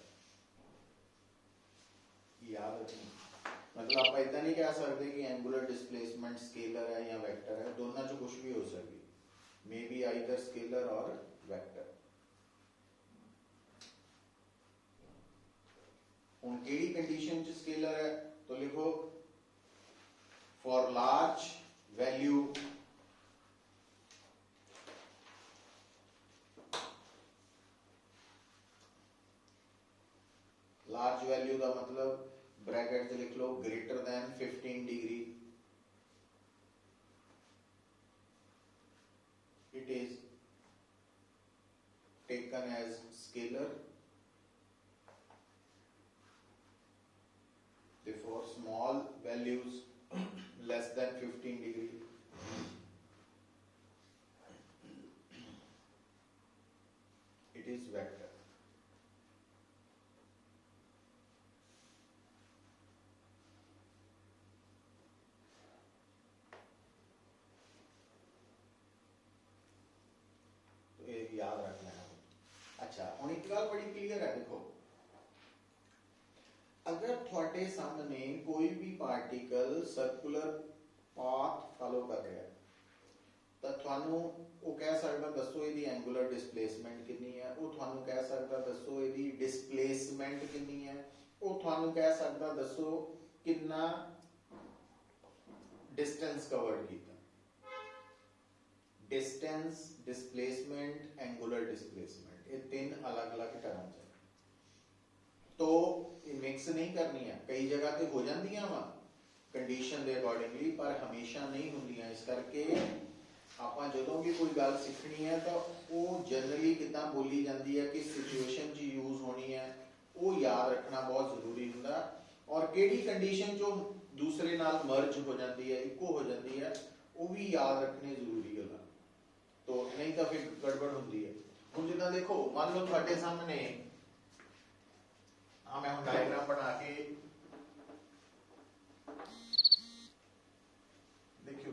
याद रखना मतलब आप इतना नहीं कह सकते कि एंगुलर डिस्प्लेसमेंट स्केलर है या वेक्टर है, दोनों च कुछ भी हो सकती, may be either scalar or vector. हूँ केड़ी कंडीशन च स्केलर है, तो लिखो for large value large value का मतलब ब्रैकेट च लिख लो greater than 15 degree, it is taken as scalar. Therefore small values less than 15 degree it is vector. तो ये याद रखना है। अच्छा हुण एक गल बड़ी क्लियर है, देखो अगर थोड़े सामने कोई भी पार्टिकल सर्कुलर पाथ फॉलो कर रहा है तो थानू वो कह सकता दसो इसकी एंगुलर डिस्प्लेसमेंट कितनी है, वो थानू कह सकता दसो इसकी डिस्प्लेसमेंट कितनी है, वो थानू कह सकता दसो कितना डिस्टेंस कवर्ड किया। डिस्टेंस, डिस्प्लेसमेंट, एंगुलर डिस्प्लेसमेंट, ये तीन अलग अलग टर्म्स है, तो मिक्स नहीं करनी है। कई जगह ते हो जांदियां वा कंडीशन दे अकॉर्डिंगली, पर हमेशा नहीं होंदियां। इस करके ਆਪਾਂ ਜਦੋਂ भी कोई गल सीखनी है तो वो जनरली कितना बोली जाती है, किस सिचुएशन च यूज होनी है, वो याद रखना बहुत जरूरी होंदा। और केड़ी कंडीशन जो दूसरे नाल मर्ज हो जाती है, इको हो जाती है, वो भी याद रखने जरूरी गल, तो नहीं तो फिर गड़बड़ होंदी है। हुण जिद्दां देखो मान लो तुहाडे सामने मैं हम डायग्राम बना के देखियो,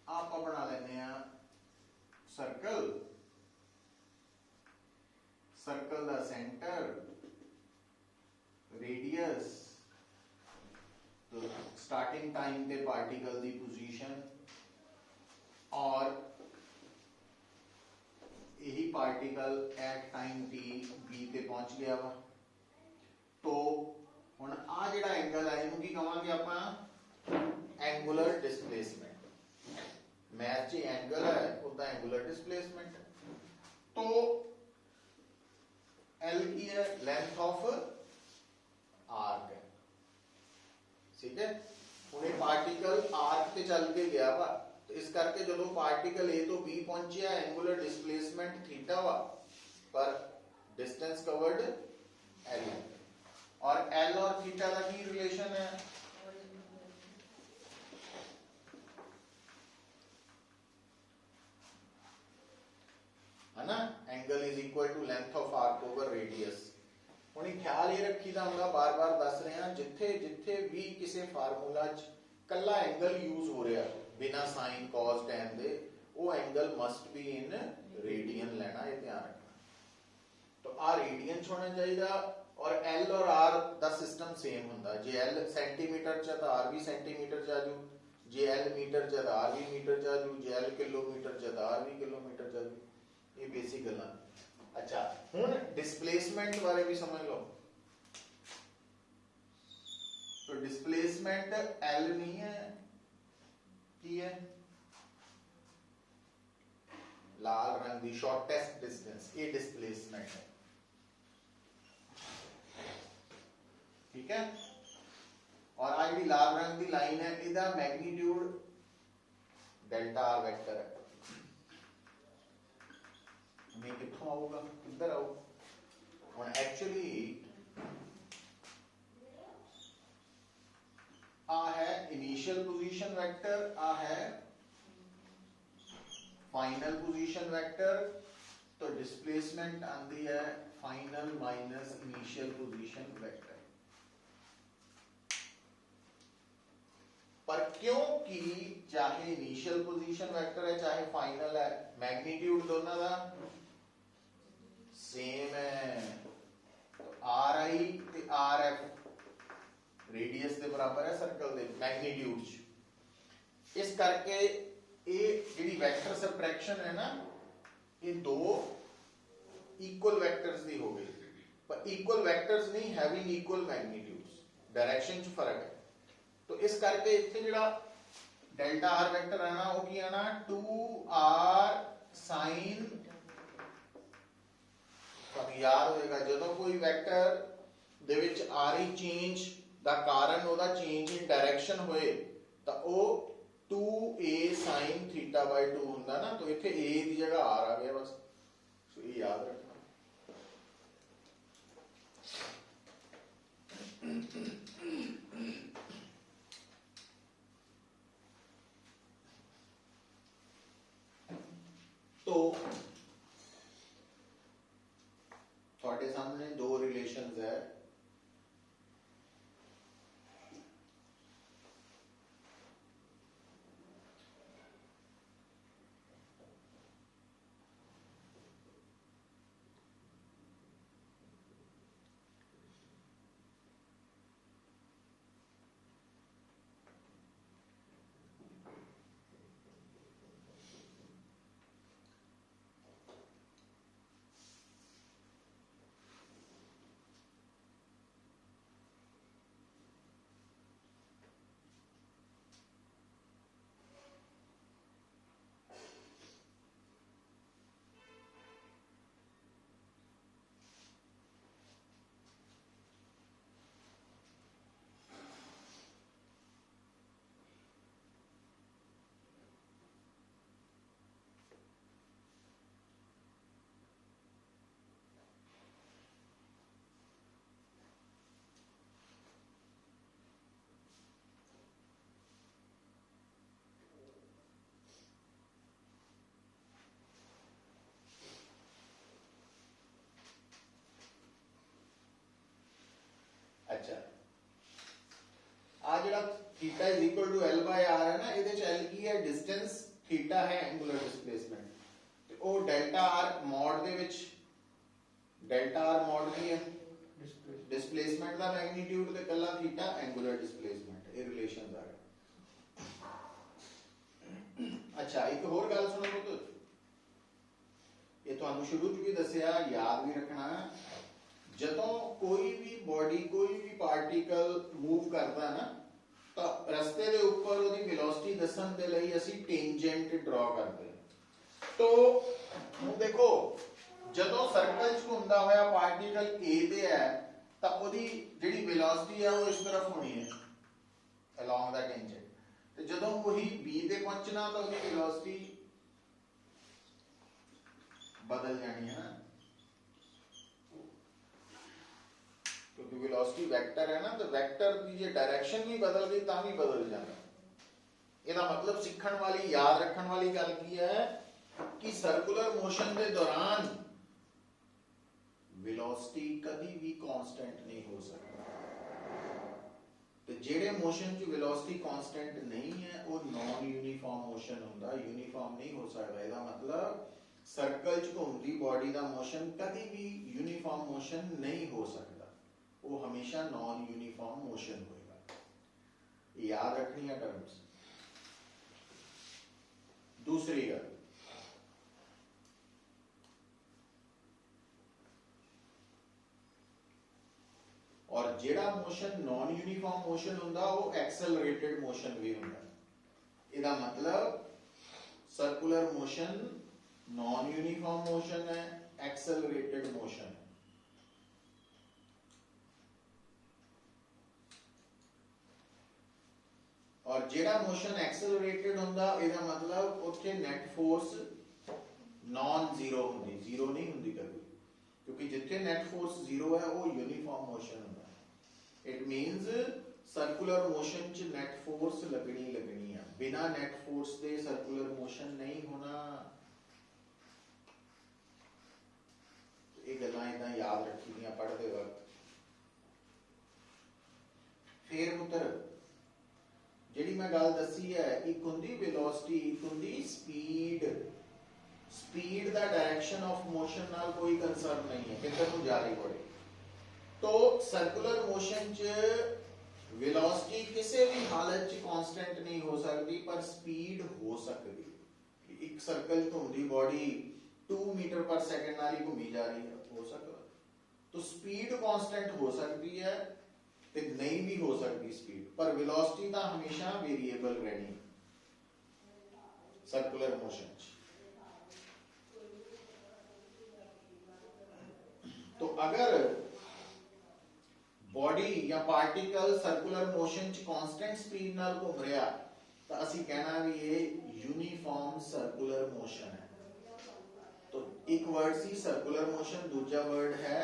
आप बना लेने सर्कल, सर्कल दा सेंटर, रेडियस, तो स्टार्टिंग टाइम ते पार्टिकल दी पोजीशन, और यही particle at time t B ते पहुंच गया वा। तो हुण आ जिहड़ा एंगल है इहनूं की कहांगे आपां एंगुलर डिस्प्लेसमेंट। मैथ च एंगल है उदा एंगुलर डिस्प्लेसमेंट। तो एल की है लेंथ ऑफ आर्क है, ठीक है। हुण ये पार्टिकल आर्क ते चल के गया वा, तो इस करके जो पार्टिकल ए तो बी पहुंचे एंगुलर डिस्प्लेसमेंट थीटा वा, पर डिस्टेंस कवर्ड एल, और एल और थीटा का की रिलेशन है, ना, angle is equal to length of arc over radius. हुण ख्याल ये रखीदा हुंदा, बार बार दस रहे हैं, जिथे जिथे भी किसी फार्मूला च कला एंगल यूज हो रहा बिना साइन कॉस टैन दे, वो angle must be in radian लेना, ये ध्यान रखना। तो आ रेडियन च होना चाहिए, और एल और आर दा सिस्टम सेम हुंदा। जे एल सेंटीमीटर च तो आर भी सेंटीमीटर च आजू, जे एल मीटर च तो आर भी मीटर च आजू, जे एल किलोमीटर च तो आर भी किलोमीटर च आजू। ये बेसिक गल्लां। अच्छा हुण डिस्प्लेसमेंट बारे भी समझ लो। तो डिस्प्लेसमेंट एल नहीं है, की है लाल रंग की शॉर्टेस्ट डिस्टेंस, ये डिस्प्लेसमेंट है, ठीक है। और आ जी लाल रंग की लाइन है, इसका मैग्नीट्यूड डेल्टा आर वेक्टर है। मैं कित्थों आऊगा, किधर आऊ, और एक्चुअली आ है इनिशियल पोजीशन वेक्टर, आ है फाइनल पोजीशन वेक्टर। तो डिस्प्लेसमेंट आंदी है final minus initial position vector. पर क्योंकि चाहे इनिशियल पोजीशन वेक्टर है चाहे फाइनल है, मैग्नीट्यूड दोनों का सेम है, आर आई ते आर एफ रेडियस के बराबर है सर्कल के मैग्नीट्यूड च। इस करके ये जिहड़ी वैक्टर सबट्रैक्शन है ना, ये दो इक्वल वैक्टर्स की हो गई, पर इक्वल वैक्टर्स नहीं हैविंग इक्वल मैग्नीट्यूड्स, डायरेक्शन च फर्क है। तो इस करके इत्थे जिहड़ा डेल्टा आर वैक्टर आना वो की आना 2r sin, तुहानूं याद होएगा जदों कोई वैक्टर दे विच आरी चेंज दा कारण ओदा चेंज इन डायरेक्शन होए तां ओ 2a sin θ/2 हुंदा ना, तो इत्थे a दी जगह r आ गया बस। सो ये याद रखना। तो थोड़े सामने दो रिलेशंस है। अच्छा, आ जिहड़ा theta is equal to l by r है ना, इहदे च l की है डिस्टेंस, थीटा है एंगुलर डिस्प्लेसमेंट, ते ओ डेल्टा r मॉड दे विच डेल्टा r मॉड की है डिस्प्लेसमेंट दा मैग्नीट्यूड ते कला थीटा एंगुलर डिस्प्लेसमेंट, ये रिलेशंस आ गए। अच्छा, एक होर गल सुनो तो, ये तुहानू शुरू च भी दसिया, याद भी रखना, जदों कोई भी बॉडी कोई भी पार्टिकल मूव करता है ना, तो रस्ते दे ऊपर ओदी वेलोसिटी दसन दे लई असी टेंजेंट ड्रॉ करते हैं। तो हुण देखो जदों सर्कल च घुमदा होया पार्टिकल ए ते है, तो ओदी जिहड़ी वेलोसिटी है वो इस तरफ होनी है अलोंग द टेंजेंट, ते जदों वही बी ते पहुंचना तो ओदी वेलोसिटी बदल जानी है ना, क्योंकि वेलोसिटी वेक्टर है ना, तो वेक्टर की जो डायरेक्शन भी बदल गई तां भी बदल जाता। ਇਹਦਾ मतलब सीखण वाली याद रखण वाली गल की है कि सर्कुलर मोशन के दौरान वेलोसिटी कभी भी कांस्टेंट नहीं हो सकती, तो जेड़े मोशन च वेलोसिटी कांस्टेंट नहीं है वो नॉन यूनिफॉर्म मोशन होंदा, यूनिफॉर्म नहीं हो सकता। ਇਹਦਾ मतलब सर्कल च घूमती बॉडी का मोशन कभी भी यूनिफॉर्म मोशन नहीं हो सकता, वो हमेशा नॉन यूनिफॉर्म मोशन होएगा। याद रखनी है टर्म्स। दूसरी गल, और जेड़ा मोशन नॉन यूनिफॉर्म मोशन होंदा वो एक्सेलरेटेड मोशन भी होंदा। इसका मतलब circular motion non uniform motion है, एक्सेलरेटेड मोशन है। और जेड़ा मोशन एक्सेलरेटेड होंदा, इसका मतलब उत्थे नेट फोर्स नॉन जीरो होंदी, जीरो नहीं होंदी कभी, क्योंकि जिथे नेट फोर्स जीरो है वो यूनिफॉर्म मोशन होंदा। इट मीन्स सर्कुलर मोशन च नेट फोर्स लगनी है, बिना नेट फोर्स दे सर्कुलर मोशन नहीं होना। ये गल्लां इदां याद रखियां पढ़ते वक्त। फिर पुत्र जिहड़ी मैं गल दसी है, एक हुंदी वेलोसिटी, एक हुंदी स्पीड। स्पीड दा डायरेक्शन ऑफ मोशन नाल कोई कंसर्न नहीं है, किधर नूं जा रही बॉडी, तो सर्कुलर मोशन च वेलोसिटी किसी भी हालत च कांस्टेंट नहीं हो सकती, पर स्पीड हो सकती। एक सर्कल घूमती बॉडी 2 मीटर पर सेकंड नाल ही घूमी जा रही है, हो सकता। तो स्पीड कांस्टेंट हो सकती है ते नहीं भी हो सकती स्पीड, पर वेलोसिटी तो हमेशा वेरिएबल रहनी सर्कुलर मोशन च। तो अगर बॉडी या पार्टिकल सर्कुलर मोशन च कांस्टेंट स्पीड नाल घूम रहा, तो असी कहना भी ये यूनिफॉर्म सर्कुलर मोशन है। तो एक वर्ड सी सर्कुलर मोशन, दूसरा वर्ड है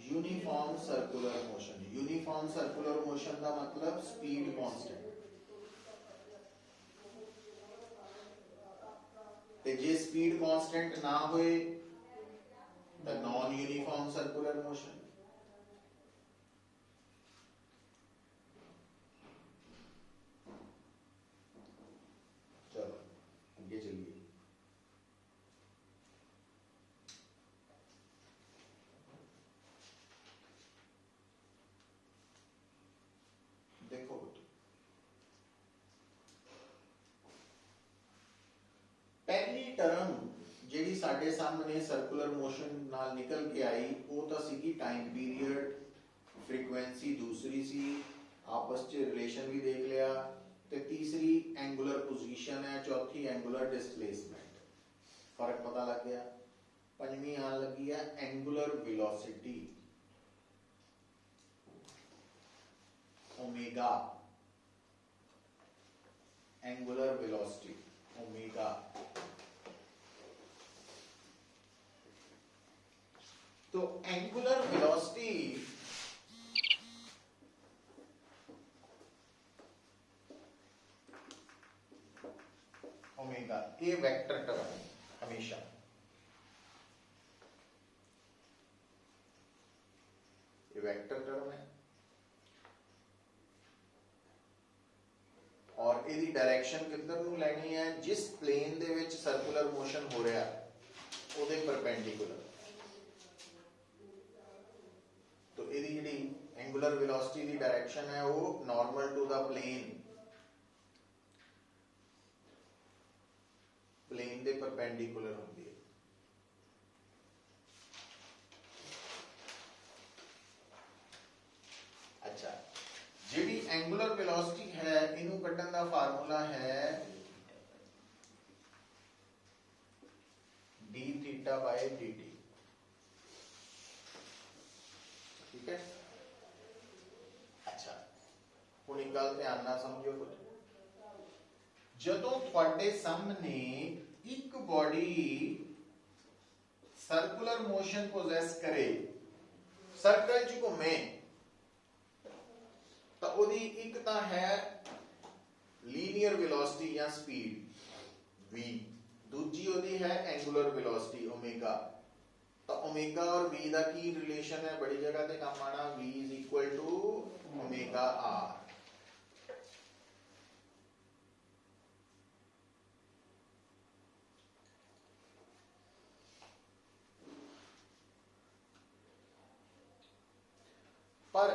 uniform circular motion. Uniform circular motion का मतलब स्पीड कांस्टेंट, ते जे स्पीड कांस्टेंट ना होए तो नॉन यूनिफॉर्म सर्कुलर मोशन। चलो आगे चलिए। देखो पहली टर्म ਜਿਹੜੀ ਸਾਡੇ ਸਾਹਮਣੇ ਸਰਕੂਲਰ ਮੋਸ਼ਨ ਨਾਲ ਨਿਕਲ ਕੇ ਆਈ, ਉਹ ਤਾਂ ਸੀਗੀ ਟਾਈਮ ਪੀਰੀਅਡ, ਫ੍ਰੀਕੁਐਂਸੀ ਦੂਸਰੀ ਸੀ, ਆਪਸ ਚ ਰਿਲੇਸ਼ਨ ਵੀ ਦੇਖ ਲਿਆ, ਤੇ ਤੀਸਰੀ ਐਂਗੂਲਰ ਪੋਜੀਸ਼ਨ ਹੈ, ਚੌਥੀ ਐਂਗੂਲਰ ਡਿਸਪਲੇਸਮੈਂਟ। ਫਰਕ ਪਤਾ ਲੱਗ ਗਿਆ। ਪੰਜਵੀਂ ਆਣ ਲੱਗੀ ਹੈ angular velocity, omega, angular velocity omega. तो एंगुलर वेलोसिटी ओमेगा ये वेक्टर टर्म है हमेशा, ये वेक्टर टर्म है और ਇਹਦੀ डायरेक्शन किधर ਨੂੰ ਲੈਣੀ ਹੈ, ਜਿਸ ਪਲੇਨ ਦੇ ਵਿੱਚ ਸਰਕੂਲਰ ਮੋਸ਼ਨ ਹੋ ਰਿਹਾ ਉਹਦੇ ਪਰਪੈਂਡੀਕੂਲਰ। तो ਇਹਦੀ ਜਿਹੜੀ ਐਂਗੂਲਰ ਵੈਲੋਸਿਟੀ ਦੀ डायरेक्शन है वो नॉर्मल टू द प्लेन ਦੇ ਪਰਪੈਂਡੀਕੂਲਰ ਹੁੰਦੀ ਹੈ। अच्छा, ਜਿਹੜੀ एंगुलर वेलोसिटी है इनू ਕੱਢਣ ਦਾ फार्मूला है d थीटा बाय dt। ठीक है। अच्छा, ਹੁਣ ਇੱਕ ਗੱਲ ਧਿਆਨ ਨਾਲ ਸਮਝਿਓ ਕੁਝ। ਜਦੋਂ ਤੁਹਾਡੇ ਸਾਹਮਣੇ ਇੱਕ ਬੋਡੀ ਸਰਕੂਲਰ ਮੋਸ਼ਨ ਪੋਜੈਸ ਕਰੇ, ਸਰਕਲ ਚ ਘੁੰਮੇ, ਤਾਂ ਉਹਦੀ ਇੱਕ ਤਾਂ ਹੈ ਲੀਨੀਅਰ ਵੈਲੋਸਿਟੀ ਜਾਂ ਸਪੀਡ v, ਦੂਜੀ ਉਹਦੀ ਹੈ ਐਂਗੂਲਰ ਵੈਲੋਸਿਟੀ ओमेगा। ਤਾਂ ओमेगा और v ਦਾ ਕੀ ਰਿਲੇਸ਼ਨ ਹੈ, ਬੜੀ ਜਗ੍ਹਾ ਤੇ ਕੰਮ ਆਣਾ, v = ओमेगा r। पर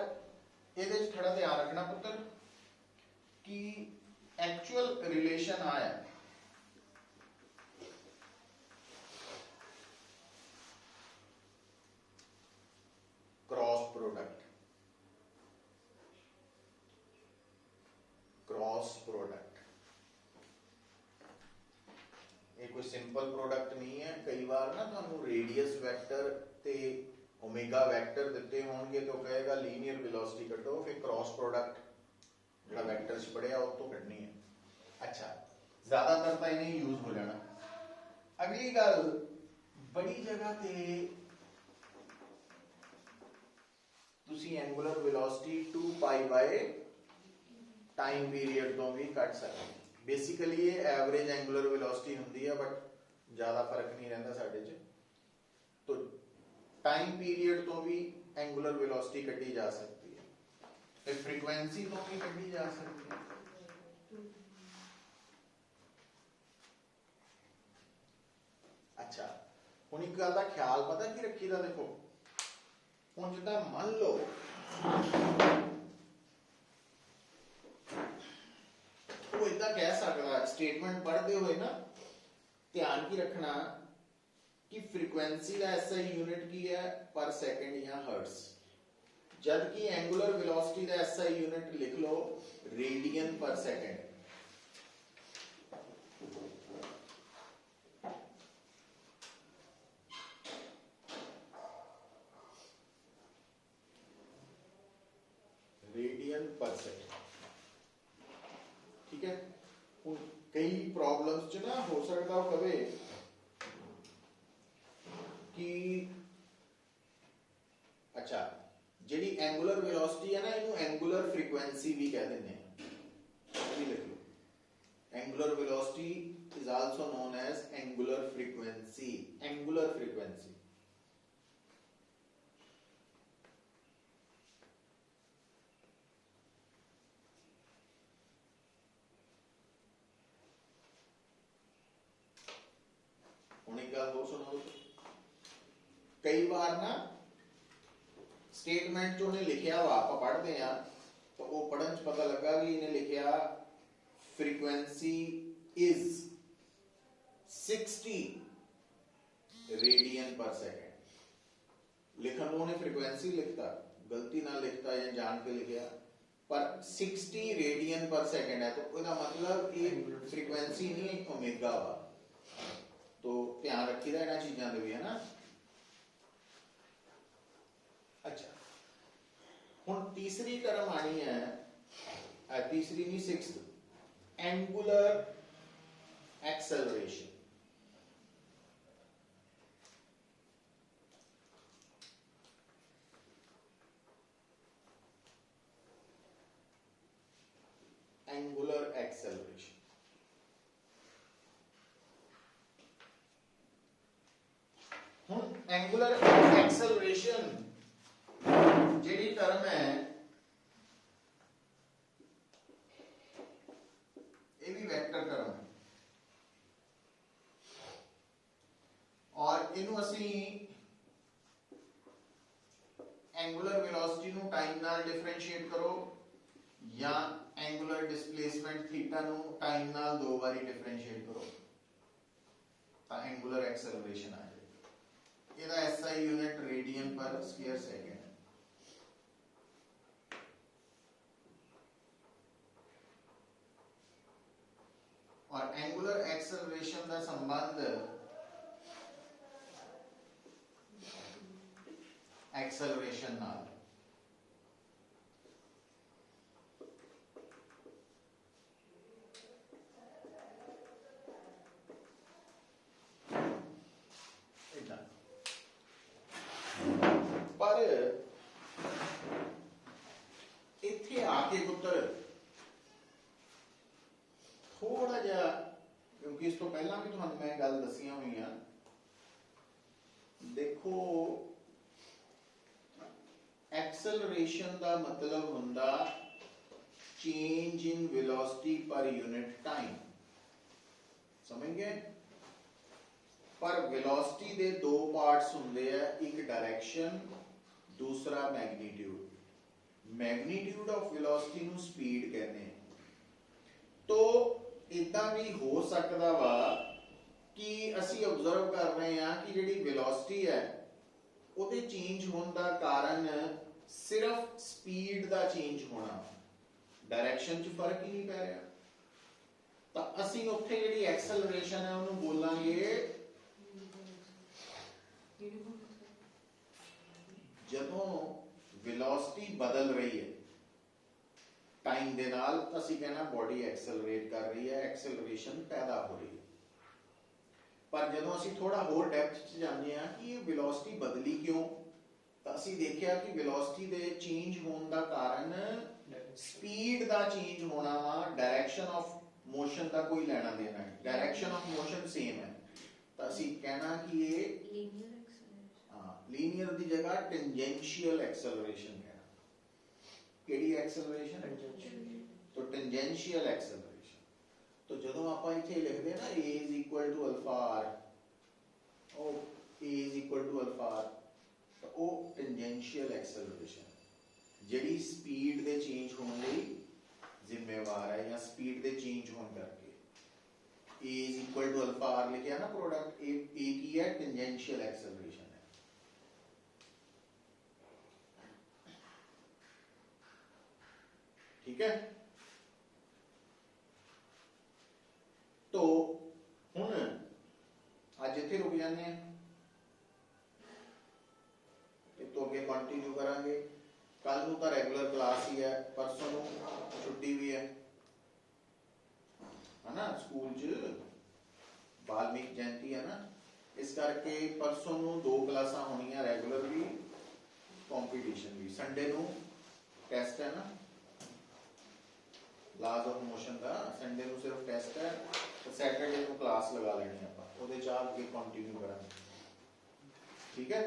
ਇਹਦੇ ਚ ਥੋੜਾ ਧਿਆਨ ਰੱਖਣਾ ਪੁੱਤਰ ਕਿ एक्चुअल रिलेशन आया क्रॉस प्रोडक्ट, ये कोई सिंपल प्रोडक्ट नहीं है। कई बार ना थानू रेडियस वेक्टर ते ओमेगा वेक्टर दिते होंगे तो कहेगा लीनियर वेलोसिटी कटो, फिर क्रॉस प्रोडक्ट जो वेक्टर पढ़िया उस तो कटनी है। अच्छा, ज्यादातर तो इन्हें यूज हो जाना। अगली गल, बड़ी जगह ते तुसी angular velocity 2 pi by time period तो भी कट सकते। बेसिकली ये एवरेज एंगुलर वेलोसिटी होंदी है, बट ज्यादा फर्क नहीं रहता साडे च। तो टाइम पीरियड तो भी एंगुलर वेलोसिटी कटी जा सकती है, फिर फ्रीक्वेंसी तो भी कटी जा सकती है। अच्छा, हुण एक गल दा ख्याल पता की रखी दा, देखो ਹੁਣ ਜਿੱਦਾਂ ਮੰਨ ਲਓ ਉਹ ਇਦਾਂ ਕਹਿ ਸਕਦਾ, ਸਟੇਟਮੈਂਟ ਪੜ੍ਹਦੇ ਹੋਏ ਨਾ ਧਿਆਨ ਕੀ ਰੱਖਣਾ ਕਿ ਫ੍ਰੀਕੁਐਂਸੀ ਦਾ ਐਸਆਈ ਯੂਨਿਟ ਕੀ ਹੈ, ਪਰ ਸੈਕਿੰਡ ਜਾਂ ਹਰਟਜ਼, ਜਦ ਕਿ ਐਂਗੂਲਰ ਵੈਲੋਸਿਟੀ ਦਾ ਐਸਆਈ ਯੂਨਿਟ ਲਿਖ ਲਓ ਰੇਡੀਅਨ ਪਰ ਸੈਕਿੰਡ। रेडियन पर सेकंड, ठीक है। ਹੁਣ कई प्रॉब्लम्स च ना हो सकता हो कवे कि अच्छा ਜਿਹੜੀ एंगुलर वेलोसिटी है ना ਇਹਨੂੰ एंगुलर फ्रीक्वेंसी भी कह ਦਿੰਦੇ ਆ, ਇਹ ਲਿਖ ਲਓ। Angular velocity is also known as angular frequency, angular frequency। ਹੁਣ ਇੱਕ ਗੱਲ ਹੋਰ ਸੁਣੋ, ਕਈ ਵਾਰ ਨਾ स्टेटमेंट जो ने लिखा वा आप पढ़ते हैं तो वो पढ़न च पता लगा कि इन्हें लिखा फ्रीक्वेंसी इज 60 रेडियन पर सेकंड, लिखन उन्होंने फ्रीक्वेंसी लिखता, गलती ना लिखता या जान के लिखा, पर 60 रेडियन पर सेकंड है तो इसका मतलब ये फ्रीक्वेंसी नहीं ओमेगा वा। तो ध्यान रखीदा इन्हां चीज़ां दे भी, है ना। अच्छा हुण तीसरी टर्म आनी है, तीसरी नहीं sixth, angular acceleration. Angular acceleration हुण एंगुलर एक्सेलरेशन ਜਿਹੜੀ ਟਰਮ ਹੈ ਇਹ ਵੀ ਵੈਕਟਰ ਟਰਮ ਹੈ ਔਰ ਇਹਨੂੰ ਅਸੀਂ ਐਂਗੂਲਰ ਵੈਲੋਸਿਟੀ ਨੂੰ ਟਾਈਮ ਨਾਲ ਡਿਫਰੈਂਸ਼ੀਏਟ ਕਰੋ ਜਾਂ ਐਂਗੂਲਰ ਡਿਸਪਲੇਸਮੈਂਟ ਥੀਟਾ ਨੂੰ ਟਾਈਮ ਨਾਲ ਦੋ ਵਾਰੀ ਡਿਫਰੈਂਸ਼ੀਏਟ ਕਰੋ ਤਾਂ ਐਂਗੂਲਰ ਐਕਸਲਰੇਸ਼ਨ ਆ ਜਾਏਗਾ। ਇਹਦਾ ਐਸਆਈ ਯੂਨਿਟ ਰੇਡੀਅਨ ਪਰ ਸਕੁਅਰ ਸੈਕਿੰਡ। और एंगुलर एक्सेलरेशन का संबंध एक्सेलरेशन नाल, पर इत्थे आके पुत्र थोड़ा जा, क्योंकि इस तो पहला भी तुहानू मैं गल दसियां हुई, देखो एक्सेलरेशन का मतलब हुंदा change in velocity per unit time, समझ गए। पर वेलोसिटी दे दो पार्ट्स हुंदे हैं, एक डायरेक्शन दूसरा मैग्नीट्यूड। मैग्नीट्यूड ऑफ वेलोसिटी नू स्पीड कहते हैं। तो इदा भी हो सकता वा कि असी ऑब्जर्व कर रहे हैं कि जिहड़ी वेलोसिटी है उहदे चेंज होने का कारण सिर्फ स्पीड का चेंज होना, डायरेक्शन च फर्क ही नहीं पै रहा। तो असी उत्थे जिहड़ी एक्सेलरेशन है उन्होंने बोलांगे जदों वेलोसिटी बदल रही है टाइम दे नाल, असी कहना बॉडी एक्सेलरेट कर रही है, एक्सेलरेशन पैदा हो रही है। पर जदों असी थोड़ा होर डेप्थ च जाने हैं कि ये वेलोसिटी बदली क्यों, तो असी देखिया कि वेलोसिटी दे चेंज होने का कारण स्पीड का चेंज होना वा, डायरेक्शन ऑफ मोशन का कोई लेना देना है, डायरेक्शन ऑफ मोशन सेम है। तो असी कहना कि ये लीनियर दी जगह टेंजेंशियल एक्सेलरेशन है। केड़ी एक्सेलरेशन? तो टेंजेंशियल एक्सेलरेशन। तो जदों आपां इत्थे लिखदे ना a is equal to alpha r, O a is equal to alpha r, ਤਾਂ ਉਹ ਟੈਂਜੈਂਸ਼ੀਅਲ ਐਕਸਲਰੇਸ਼ਨ ਜਿਹੜੀ ਸਪੀਡ ਦੇ ਚੇਂਜ ਹੋਣ ਲਈ ਜ਼ਿੰਮੇਵਾਰ ਹੈ ਜਾਂ ਸਪੀਡ ਦੇ ਚੇਂਜ ਹੋਣ ਕਰਕੇ a is equal to alpha r ਲਿਖਿਆ ਨਾ ਪ੍ਰੋਡਕਟ a ਕੀ ਹੈ ਟੈਂਜੈਂਸ਼ੀਅਲ ਐਕਸਲਰੇਸ਼ਨ ਹੈ ठीक है तो हुण अज इत्थे रुक जाने हैं तो अगे कंटिन्यू करांगे कल नूं तां रेगुलर क्लास ही है परसों नूं छुट्टी भी है ना स्कूल च वाल्मीकि जयंती है ना इस करके परसों नूं 2 क्लासां होणियां रेगुलर भी कंपीटीशन भी संडे नूं टेस्ट है ना लाज ऑफ मोशन का संडे को सिर्फ टेस्ट है तो सैटरडे को क्लास लगा लेनी है आप कंटिन्यू करेंगे ठीक है।